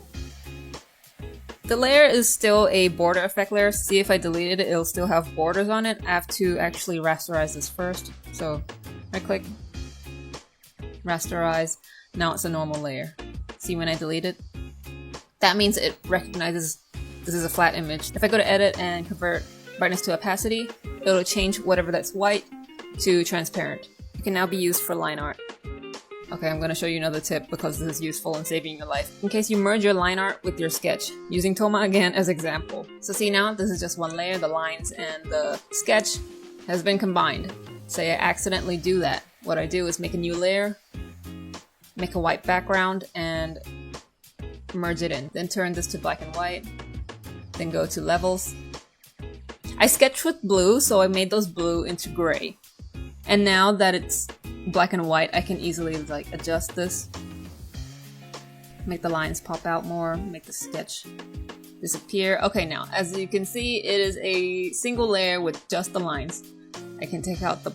The layer is still a border effect layer. See, if I deleted it, it'll still have borders on it. I have to actually rasterize this first. So right click, rasterize. Now it's a normal layer. See when I delete it? That means it recognizes this is a flat image. If I go to edit and convert brightness to opacity, it'll change whatever that's white to transparent. It can now be used for line art. Okay, I'm gonna show you another tip because this is useful in saving your life. In case you merge your line art with your sketch, using Toma again as example. So see now, this is just one layer, the lines and the sketch has been combined. Say I accidentally do that. What I do is make a new layer, make a white background, and merge it in. Then turn this to black and white, then go to levels. I sketched with blue, so I made those blue into gray. And now that it's black and white, I can easily like adjust this, make the lines pop out more, make the sketch disappear. Okay, now as you can see, it is a single layer with just the lines. I can take out the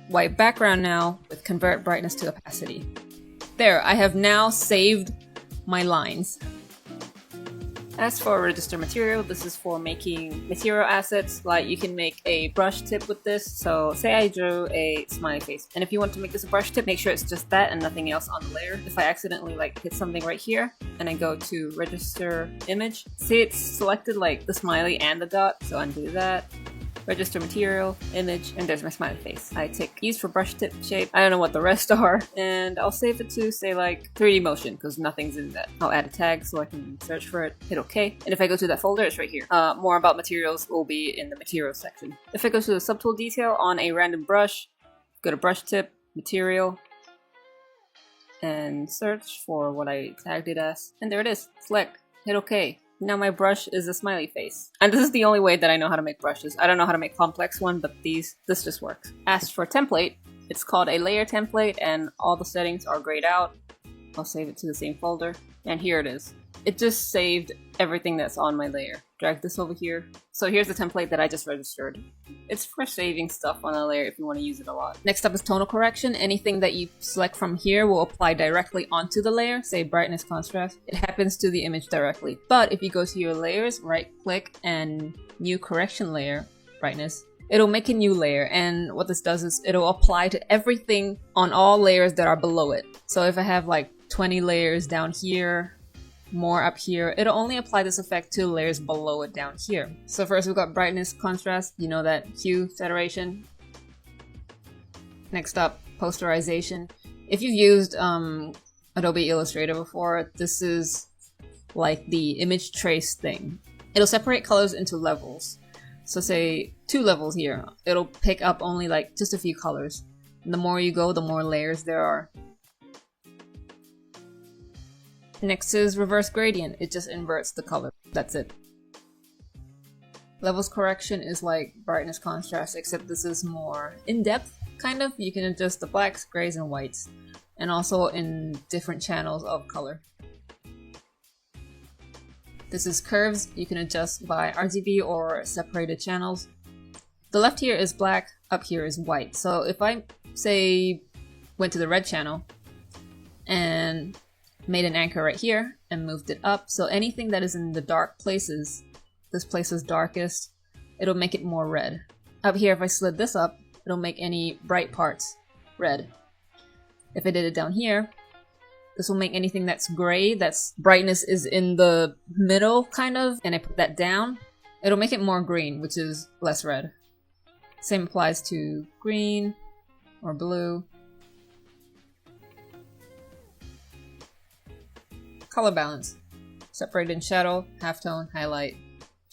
white background now with convert brightness to opacity. There, I have now saved my lines. As for register material, this is for making material assets. Like you can make a brush tip with this. So say I drew a smiley face, and if you want to make this a brush tip, make sure it's just that and nothing else on the layer. If I accidentally like hit something right here and I go to register image, see it's selected like the smiley and the dot, so undo that. Register material, image, and there's my smiley face. I tick use for brush tip shape. I don't know what the rest are, and I'll save it to say like 3D motion because nothing's in that. I'll add a tag so I can search for it, hit OK, and if I go to that folder, it's right here. More about materials will be in the materials section. If I go to the subtool detail on a random brush, go to brush tip, material, and search for what I tagged it as, and there it is. Select, hit OK. Now my brush is a smiley face. And this is the only way that I know how to make brushes. I don't know how to make complex one, but this just works. As for template, it's called a layer template and all the settings are grayed out. I'll save it to the same folder. And here it is. It just saved everything that's on my layer. Drag this over here. So here's the template that I just registered. It's for saving stuff on a layer if you want to use it a lot. Next up is tonal correction. Anything that you select from here will apply directly onto the layer, say brightness, contrast. It happens to the image directly. But if you go to your layers, right click and new correction layer, brightness, it'll make a new layer, and what this does is it'll apply to everything on all layers that are below it. So if I have like 20 layers down here, more up here, it'll only apply this effect to layers below it down here. So first we've got brightness, contrast, you know that hue, saturation. Next up, posterization. If you've used Adobe Illustrator before, this is like the image trace thing. It'll separate colors into levels. So say 2 levels here, it'll pick up only like just a few colors. And the more you go, the more layers there are. Next is reverse gradient. It just inverts the color. That's it. Levels correction is like brightness contrast, except this is more in-depth, kind of. You can adjust the blacks, grays, and whites, and also in different channels of color. This is curves. You can adjust by RGB or separated channels. The left here is black, up here is white. So if I, say, went to the red channel and made an anchor right here and moved it up, so anything that is in the dark places, this place is darkest, it'll make it more red. Up here, if I slid this up, it'll make any bright parts red. If I did it down here, this will make anything that's gray, that's brightness is in the middle kind of, and I put that down, it'll make it more green, which is less red. Same applies to green or blue. Color balance. Separate in shadow, halftone, highlight.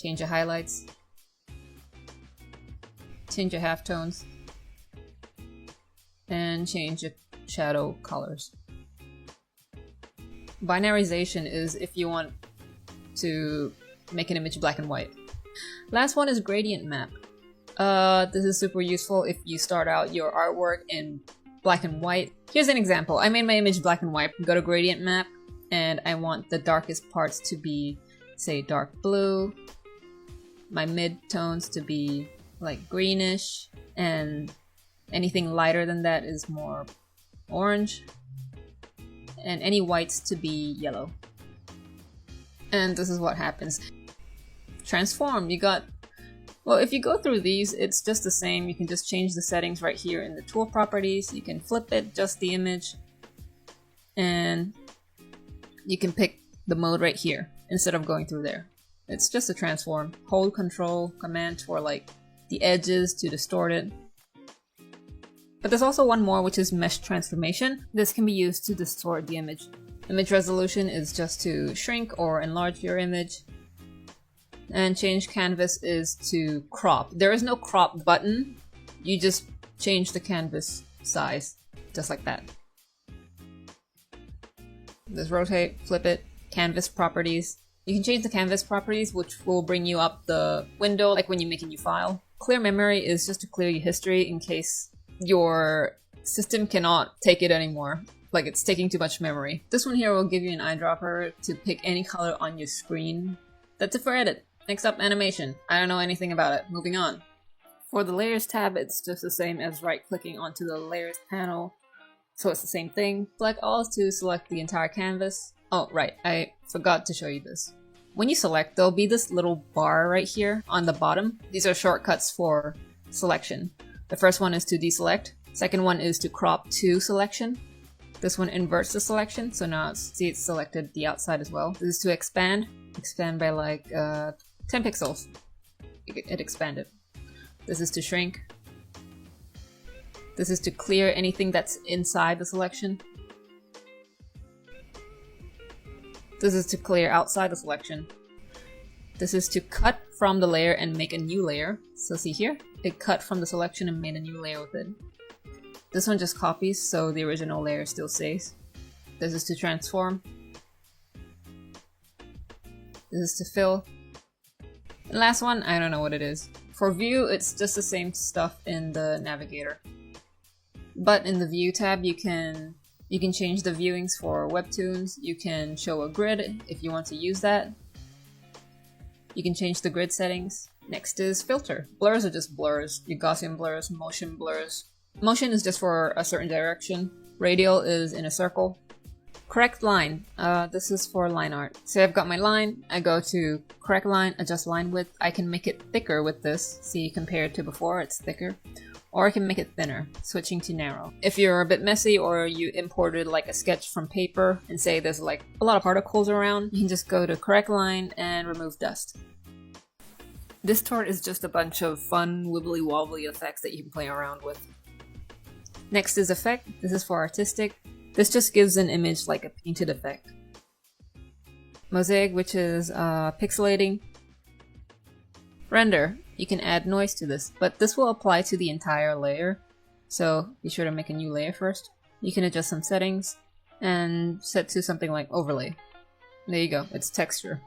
Change your highlights. Change your halftones. And change your shadow colors. Binarization is if you want to make an image black and white. Last one is gradient map. This is super useful if you start out your artwork in black and white. Here's an example. I made my image black and white. Go to gradient map. And I want the darkest parts to be, say, dark blue, my mid-tones to be like greenish, and anything lighter than that is more orange, and any whites to be yellow. And this is what happens. Transform, you got, well, if you go through these, it's just the same. You can just change the settings right here in the tool properties. You can flip it, just the image, and you can pick the mode right here instead of going through there. It's just a transform. Hold Control Command for like the edges to distort it. But there's also one more, which is mesh transformation. This can be used to distort the image. Image resolution is just to shrink or enlarge your image. And change canvas is to crop. There is no crop button. You just change the canvas size, just like that. Just rotate, flip it, canvas properties. You can change the canvas properties, which will bring you up the window, like when you make a new file. Clear memory is just to clear your history in case your system cannot take it anymore. Like it's taking too much memory. This one here will give you an eyedropper to pick any color on your screen. That's it for edit. Next up, animation. I don't know anything about it. Moving on. For the layers tab, it's just the same as right-clicking onto the layers panel. So it's the same thing. Select all to select the entire canvas. Oh, right, I forgot to show you this. When you select, there'll be this little bar right here on the bottom. These are shortcuts for selection. The first one is to deselect. Second one is to crop to selection. This one inverts the selection, so now see it's selected the outside as well. This is to expand. Expand by like 10 pixels. It expanded. This is to shrink. This is to clear anything that's inside the selection. This is to clear outside the selection. This is to cut from the layer and make a new layer. So see here, it cut from the selection and made a new layer with it. This one just copies, so the original layer still stays. This is to transform. This is to fill. And last one, I don't know what it is. For view, it's just the same stuff in the navigator. But in the view tab, you can change the viewings for webtoons. You can show a grid if you want to use that. You can change the grid settings. Next is filter. Blurs are just blurs. Your Gaussian blurs, motion blurs. Motion is just for a certain direction. Radial is in a circle. Correct line. This is for line art. So I've got my line. I go to correct line, adjust line width. I can make it thicker with this. See, compared to before, it's thicker. Or I can make it thinner, switching to narrow. If you're a bit messy or you imported like a sketch from paper and say there's like a lot of particles around, you can just go to correct line and remove dust. Distort is just a bunch of fun wibbly wobbly effects that you can play around with. Next is effect. This is for artistic. This just gives an image like a painted effect. Mosaic, which is pixelating. Render. You can add noise to this, but this will apply to the entire layer. So be sure to make a new layer first. You can adjust some settings and set to something like overlay. There you go, it's texture.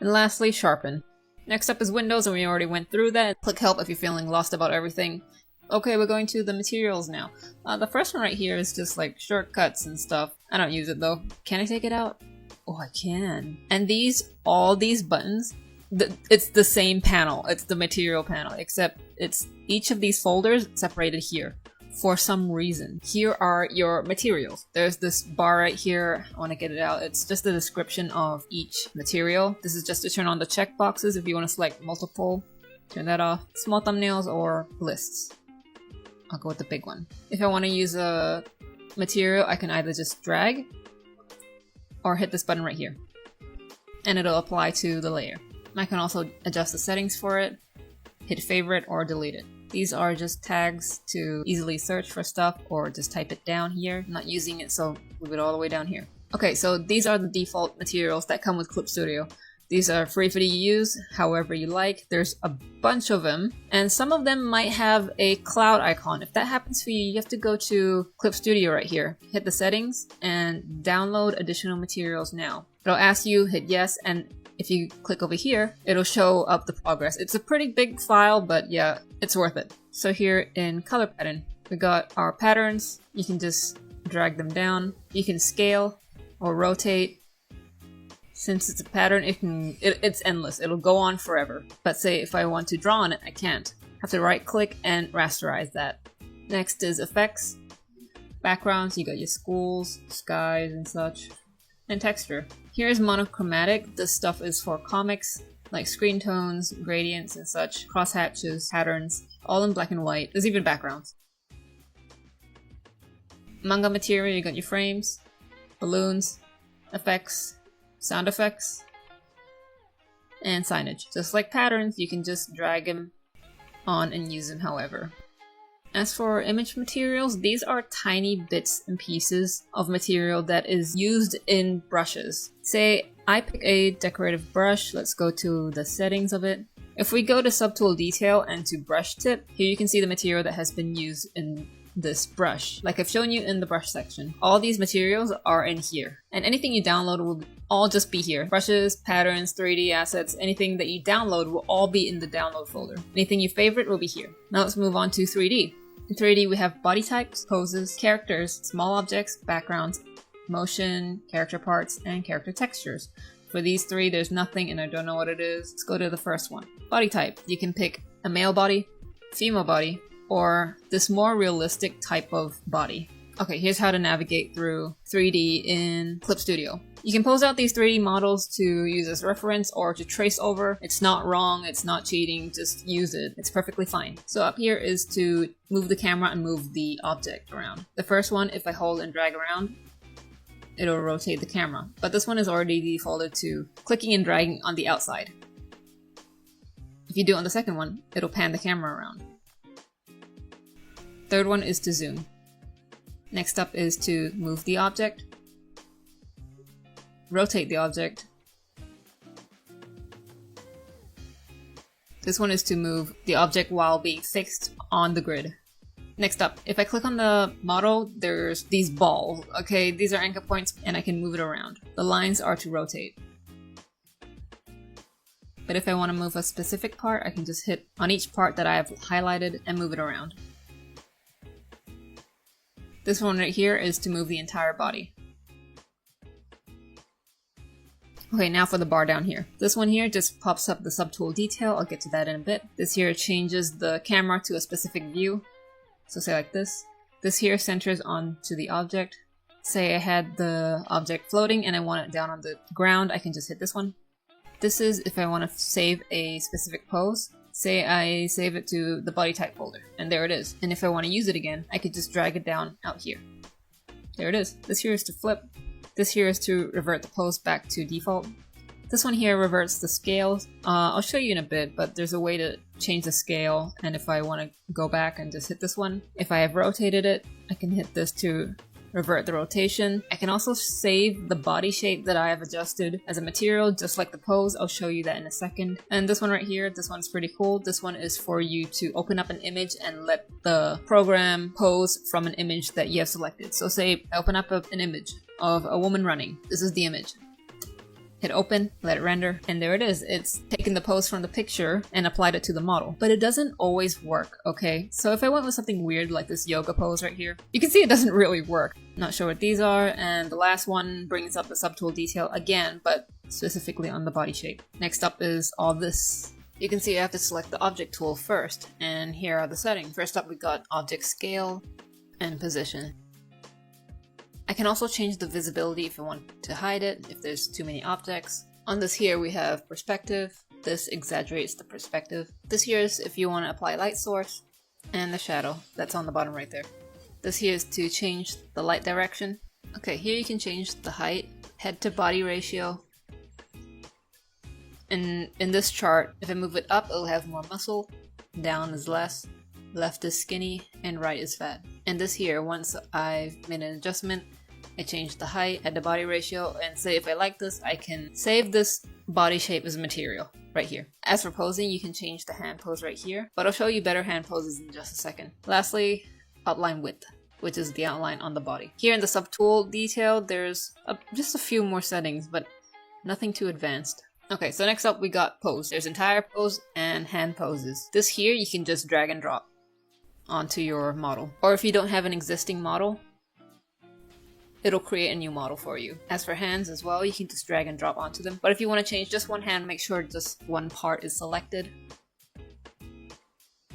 And lastly, sharpen. Next up is Windows, and we already went through that. Click help if you're feeling lost about everything. Okay, we're going to the materials now. The first one right here is just like shortcuts and stuff. I don't use it though. Can I take it out? Oh, I can. And all these buttons, it's the same panel. It's the material panel, except it's each of these folders separated here for some reason. Here are your materials. There's this bar right here. I want to get it out. It's just a description of each material. This is just to turn on the checkboxes if you want to select multiple. Turn that off. Small thumbnails or lists. I'll go with the big one. If I want to use a material, I can either just drag or hit this button right here, and it'll apply to the layer. I can also adjust the settings for it, hit favorite or delete it. These are just tags to easily search for stuff or just type it down here. I'm not using it, so move it all the way down here. Okay, so these are the default materials that come with Clip Studio. These are free for you to use however you like. There's a bunch of them, and some of them might have a cloud icon. If that happens for you, you have to go to Clip Studio right here. Hit the settings and download additional materials now. It'll ask you, hit yes, and if you click over here, it'll show up the progress. It's a pretty big file, but yeah, it's worth it. So here in color pattern, we got our patterns. You can just drag them down. You can scale or rotate. Since it's a pattern, it's endless. It'll go on forever. But say if I want to draw on it, I can't. I have to right click and rasterize that. Next is effects. Backgrounds, you got your schools, skies and such. And texture. Here's monochromatic. This stuff is for comics, like screen tones, gradients and such, crosshatches, patterns, all in black and white. There's even backgrounds. Manga material, you got your frames, balloons, effects, sound effects, and signage. Just like patterns, you can just drag them on and use them however. As for image materials, these are tiny bits and pieces of material that is used in brushes. Say I pick a decorative brush, let's go to the settings of it. If we go to subtool detail and to brush tip, here you can see the material that has been used in this brush. Like I've shown you in the brush section. All these materials are in here, and anything you download will all just be here. Brushes, patterns, 3D assets, anything that you download will all be in the download folder. Anything you favorite will be here. Now let's move on to 3D. In 3D we have body types, poses, characters, small objects, backgrounds, motion, character parts, and character textures. For these three there's nothing and I don't know what it is. Let's go to the first one. Body type. You can pick a male body, female body, or this more realistic type of body. Okay, here's how to navigate through 3D in Clip Studio. You can pose out these 3D models to use as reference or to trace over. It's not wrong, it's not cheating, just use it. It's perfectly fine. So up here is to move the camera and move the object around. The first one, if I hold and drag around, it'll rotate the camera. But this one is already defaulted to clicking and dragging on the outside. If you do it on the second one, it'll pan the camera around. Third one is to zoom. Next up is to move the object, rotate the object. This one is to move the object while being fixed on the grid. Next up, if I click on the model, there's these balls. Okay, these are anchor points and I can move it around. The lines are to rotate. But if I want to move a specific part, I can just hit on each part that I have highlighted and move it around. This one right here is to move the entire body. Okay, now for the bar down here. This one here just pops up the subtool detail. I'll get to that in a bit. This here changes the camera to a specific view. So say like this. This here centers onto the object. Say I had the object floating and I want it down on the ground, I can just hit this one. This is if I want to save a specific pose. Say I save it to the body type folder, and there it is. And if I want to use it again, I could just drag it down out here. There it is. This here is to flip. This here is to revert the pose back to default. This one here reverts the scales. I'll show you in a bit, but there's a way to change the scale, and if I want to go back and just hit this one, if I have rotated it, I can hit this to revert the rotation. I can also save the body shape that I have adjusted as a material, just like the pose. I'll show you that in a second. And this one right here, this one's pretty cool. This one is for you to open up an image and let the program pose from an image that you have selected. So say I open up an image of a woman running. This is the image. Hit open, let it render, and there it is. It's taken the pose from the picture and applied it to the model. But it doesn't always work, okay? So if I went with something weird like this yoga pose right here, you can see it doesn't really work. Not sure what these are, and the last one brings up the subtool detail again, but specifically on the body shape. Next up is all this. You can see I have to select the object tool first, and here are the settings. First up we got object scale and position. I can also change the visibility if I want to hide it, if there's too many objects. On this here we have perspective. This exaggerates the perspective. This here is if you want to apply light source, and the shadow, that's on the bottom right there. This here is to change the light direction. Okay, here you can change the height, head to body ratio. And in this chart, if I move it up, it'll have more muscle, down is less, left is skinny, and right is fat. And this here, once I've made an adjustment, I change the height, add the body ratio, and say if I like this, I can save this body shape as a material right here. As for posing, you can change the hand pose right here, but I'll show you better hand poses in just a second. Lastly, outline width, which is the outline on the body. Here in the subtool detail, there's just a few more settings, but nothing too advanced. Okay, so next up we got pose. There's entire pose and hand poses. This here you can just drag and drop onto your model. Or if you don't have an existing model, it'll create a new model for you. As for hands as well, you can just drag and drop onto them. But if you want to change just one hand, make sure just one part is selected.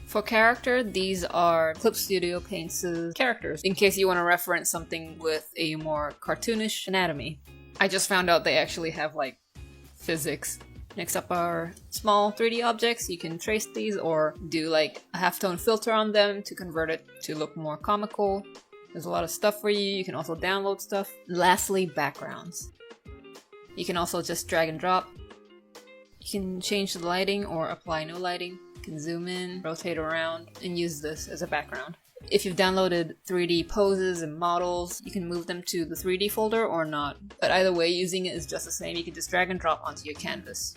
For character, these are Clip Studio Paint's characters, in case you want to reference something with a more cartoonish anatomy. I just found out they actually have like physics. Next up are small 3D objects. You can trace these or do like a halftone filter on them to convert it to look more comical. There's a lot of stuff for you. You can also download stuff. Lastly, backgrounds. You can also just drag and drop. You can change the lighting or apply new lighting. You can zoom in, rotate around, and use this as a background. If you've downloaded 3D poses and models, you can move them to the 3D folder or not. But either way, using it is just the same. You can just drag and drop onto your canvas.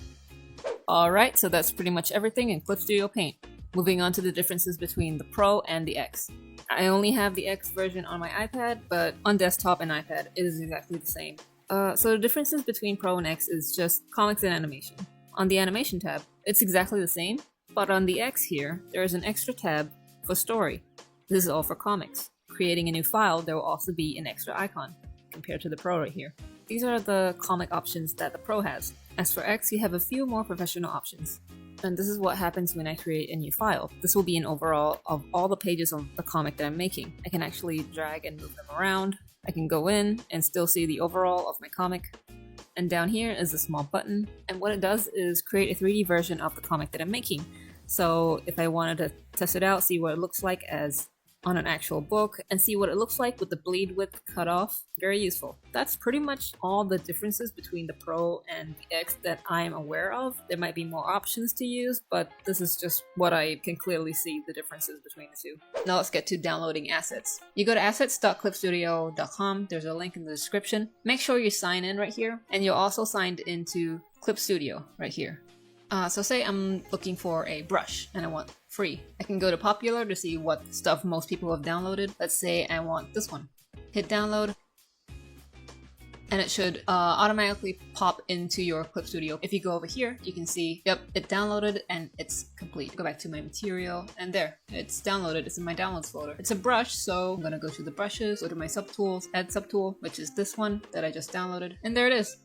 Alright, so that's pretty much everything in Clip Studio Paint. Moving on to the differences between the Pro and the X. I only have the X version on my iPad, but on desktop and iPad it is exactly the same. So the differences between Pro and X is just comics and animation. On the animation tab, it's exactly the same, but on the X here, there is an extra tab for story. This is all for comics. Creating a new file, there will also be an extra icon, compared to the Pro right here. These are the comic options that the Pro has. As for X, you have a few more professional options. And this is what happens when I create a new file. This will be an overall of all the pages of the comic that I'm making. I can actually drag and move them around. I can go in and still see the overall of my comic. And down here is a small button. And what it does is create a 3D version of the comic that I'm making. So if I wanted to test it out, see what it looks like as on an actual book, and see what it looks like with the bleed width cut off, very useful. That's pretty much all the differences between the Pro and the X that I'm aware of. There might be more options to use, but this is just what I can clearly see the differences between the two. Now let's get to downloading assets. You go to assets.clipstudio.com, there's a link in the description. Make sure you sign in right here, and you're also signed into Clip Studio right here. So say I'm looking for a brush and I want free. I can go to popular to see what stuff most people have downloaded. Let's say I want this one. Hit download and it should automatically pop into your Clip Studio. If you go over here, you can see, yep, it downloaded and it's complete. Go back to my material and there, it's downloaded. It's in my downloads folder. It's a brush, so I'm gonna go to the brushes, go to my subtools, add subtool, which is this one that I just downloaded, and there it is.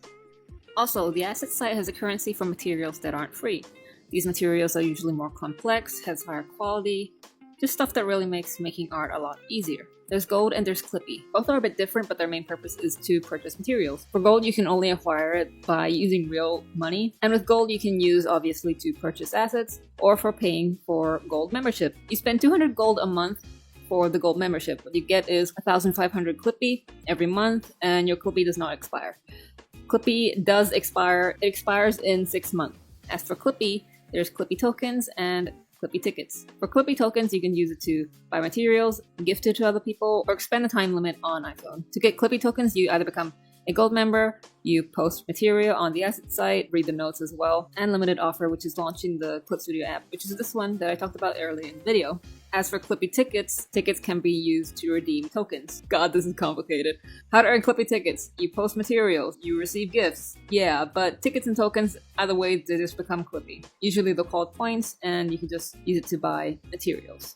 Also, the asset site has a currency for materials that aren't free. These materials are usually more complex, has higher quality, just stuff that really makes making art a lot easier. There's gold and there's Clippy. Both are a bit different, but their main purpose is to purchase materials. For gold, you can only acquire it by using real money, and with gold you can use obviously to purchase assets or for paying for gold membership. You spend 200 gold a month for the gold membership. What you get is 1,500 Clippy every month, and your Clippy does not expire. Clippy does expire. It expires in 6 months. As for Clippy, there's Clippy tokens and Clippy tickets. For Clippy tokens, you can use it to buy materials, gift it to other people, or expand the time limit on iPhone. To get Clippy tokens, you either become a gold member, you post material on the asset site, read the notes as well, and limited offer, which is launching the Clip Studio app, which is this one that I talked about earlier in the video. As for Clippy tickets, tickets can be used to redeem tokens. God, this is complicated. How to earn Clippy tickets? You post materials, you receive gifts. Yeah, but tickets and tokens, either way, they just become Clippy. Usually they're called points, and you can just use it to buy materials.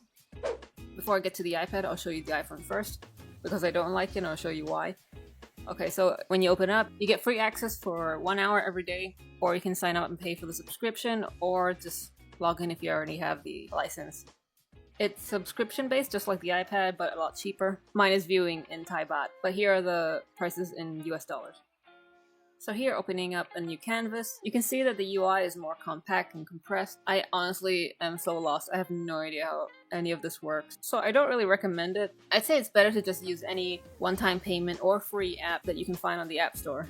Before I get to the iPad, I'll show you the iPhone first, because I don't like it, and I'll show you why. Okay, so when you open up, you get free access for 1 hour every day, or you can sign up and pay for the subscription, or just log in if you already have the license. It's subscription based, just like the iPad, but a lot cheaper. Mine is viewing in Thai baht, but here are the prices in US dollars. So here, opening up a new canvas, you can see that the UI is more compact and compressed. I honestly am so lost. I have no idea how any of this works, so I don't really recommend it. I'd say it's better to just use any one-time payment or free app that you can find on the App Store.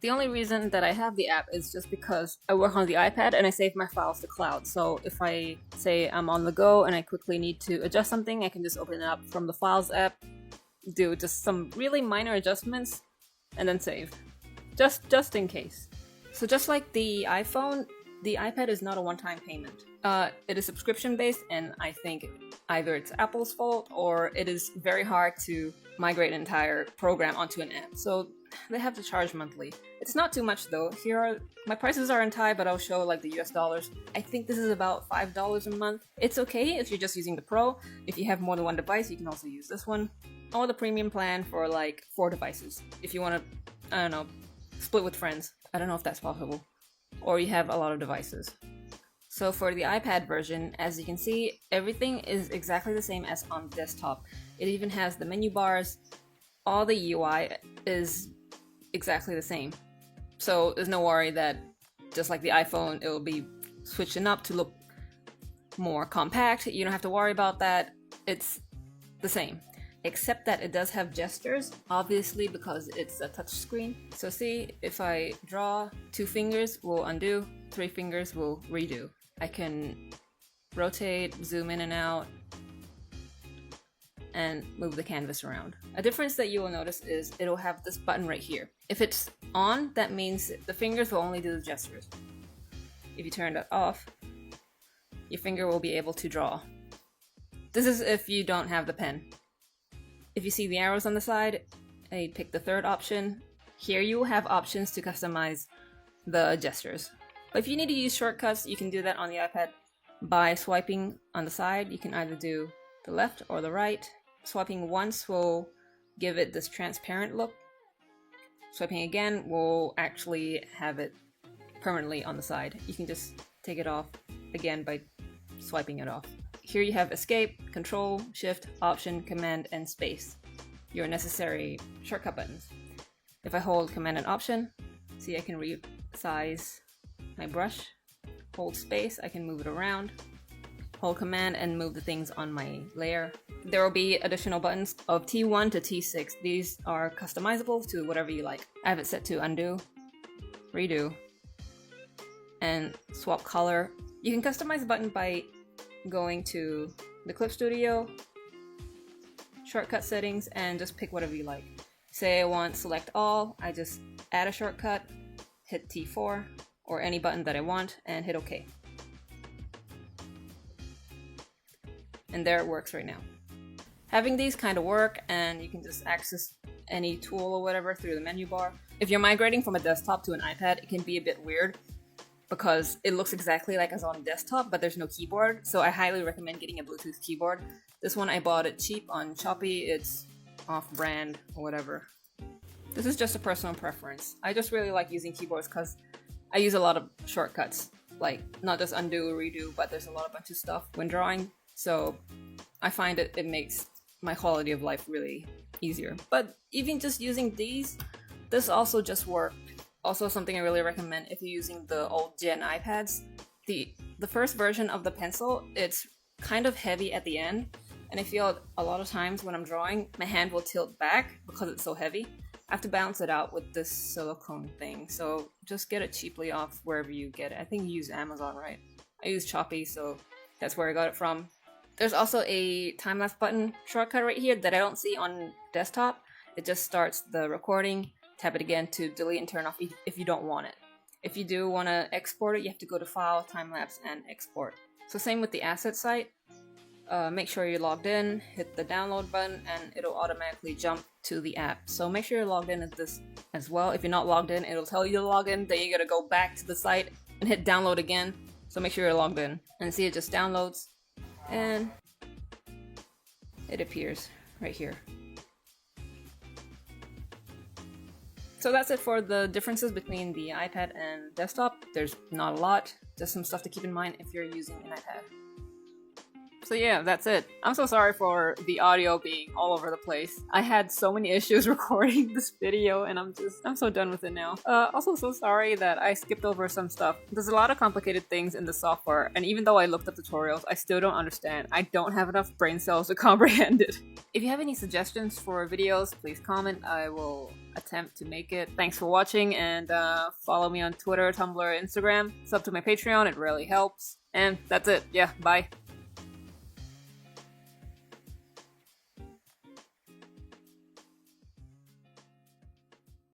The only reason that I have the app is just because I work on the iPad and I save my files to cloud. So if I say I'm on the go and I quickly need to adjust something, I can just open it up from the Files app, do just some really minor adjustments, and then save. Just in case. So just like the iPhone, the iPad is not a one-time payment. It is subscription-based, and I think either it's Apple's fault or it is very hard to migrate an entire program onto an app. So they have to charge monthly. It's not too much though. Here are my prices are in Thai, but I'll show like the US dollars. I think this is about $5 a month. It's okay if you're just using the Pro. If you have more than one device, you can also use this one. Or the premium plan for like 4 devices. If you want to, I don't know, split with friends. I don't know if that's possible. Or you have a lot of devices. So for the iPad version, as you can see, everything is exactly the same as on desktop. It even has the menu bars. All the UI is exactly the same. So there's no worry that just like the iPhone, it will be switching up to look more compact. You don't have to worry about that. It's the same. Except that it does have gestures, obviously because it's a touch screen. So see, if I draw, 2 fingers will undo, 3 fingers will redo. I can rotate, zoom in and out, and move the canvas around. A difference that you will notice is it'll have this button right here. If it's on, that means the fingers will only do the gestures. If you turn that off, your finger will be able to draw. This is if you don't have the pen. If you see the arrows on the side, I pick the third option. Here you will have options to customize the gestures. But if you need to use shortcuts, you can do that on the iPad by swiping on the side. You can either do the left or the right. Swiping once will give it this transparent look. Swiping again will actually have it permanently on the side. You can just take it off again by swiping it off. Here you have escape, control, shift, option, command, and space, your necessary shortcut buttons. If I hold command and option, see I can resize my brush. Hold space, I can move it around. Hold command and move the things on my layer. There will be additional buttons of T1 to T6. These are customizable to whatever you like. I have it set to undo, redo, and swap color. You can customize the button by going to the Clip Studio, shortcut settings, and just pick whatever you like. Say I want select all, I just add a shortcut, hit T4, or any button that I want, and hit OK. And there it works right now. Having these kind of work, and you can just access any tool or whatever through the menu bar. If you're migrating from a desktop to an iPad, it can be a bit weird because it looks exactly like as on a desktop, but there's no keyboard, so I highly recommend getting a Bluetooth keyboard. This one I bought it cheap on Shopee, it's off-brand or whatever. This is just a personal preference. I just really like using keyboards because I use a lot of shortcuts, like not just undo, redo, but there's a bunch of stuff when drawing, so I find it makes my quality of life really easier. But even just using these, this also just worked. Also something I really recommend if you're using the old Gen iPads. The first version of the pencil, it's kind of heavy at the end, and I feel a lot of times when I'm drawing, my hand will tilt back because it's so heavy. I have to balance it out with this silicone thing, so just get it cheaply off wherever you get it. I think you use Amazon, right? I use Shopee, so that's where I got it from. There's also a time-lapse button shortcut right here that I don't see on desktop. It just starts the recording. Tap it again to delete and turn off if you don't want it. If you do want to export it, you have to go to File, Time-lapse, and Export. So same with the asset site. Make sure you're logged in, hit the download button, and it'll automatically jump to the app. So make sure you're logged in at this as well. If you're not logged in, it'll tell you to log in, then you gotta go back to the site and hit download again. So make sure you're logged in. And see, it just downloads, and it appears right here. So that's it for the differences between the iPad and desktop. There's not a lot, just some stuff to keep in mind if you're using an iPad. So yeah, that's it. I'm so sorry for the audio being all over the place. I had so many issues recording this video and I'm so done with it now. Also so sorry that I skipped over some stuff. There's a lot of complicated things in the software, and even though I looked up tutorials, I still don't understand. I don't have enough brain cells to comprehend it. If you have any suggestions for videos, please comment. I will attempt to make it. Thanks for watching, and follow me on Twitter, Tumblr, Instagram. Sub to my Patreon, it really helps. And that's it. Yeah, bye.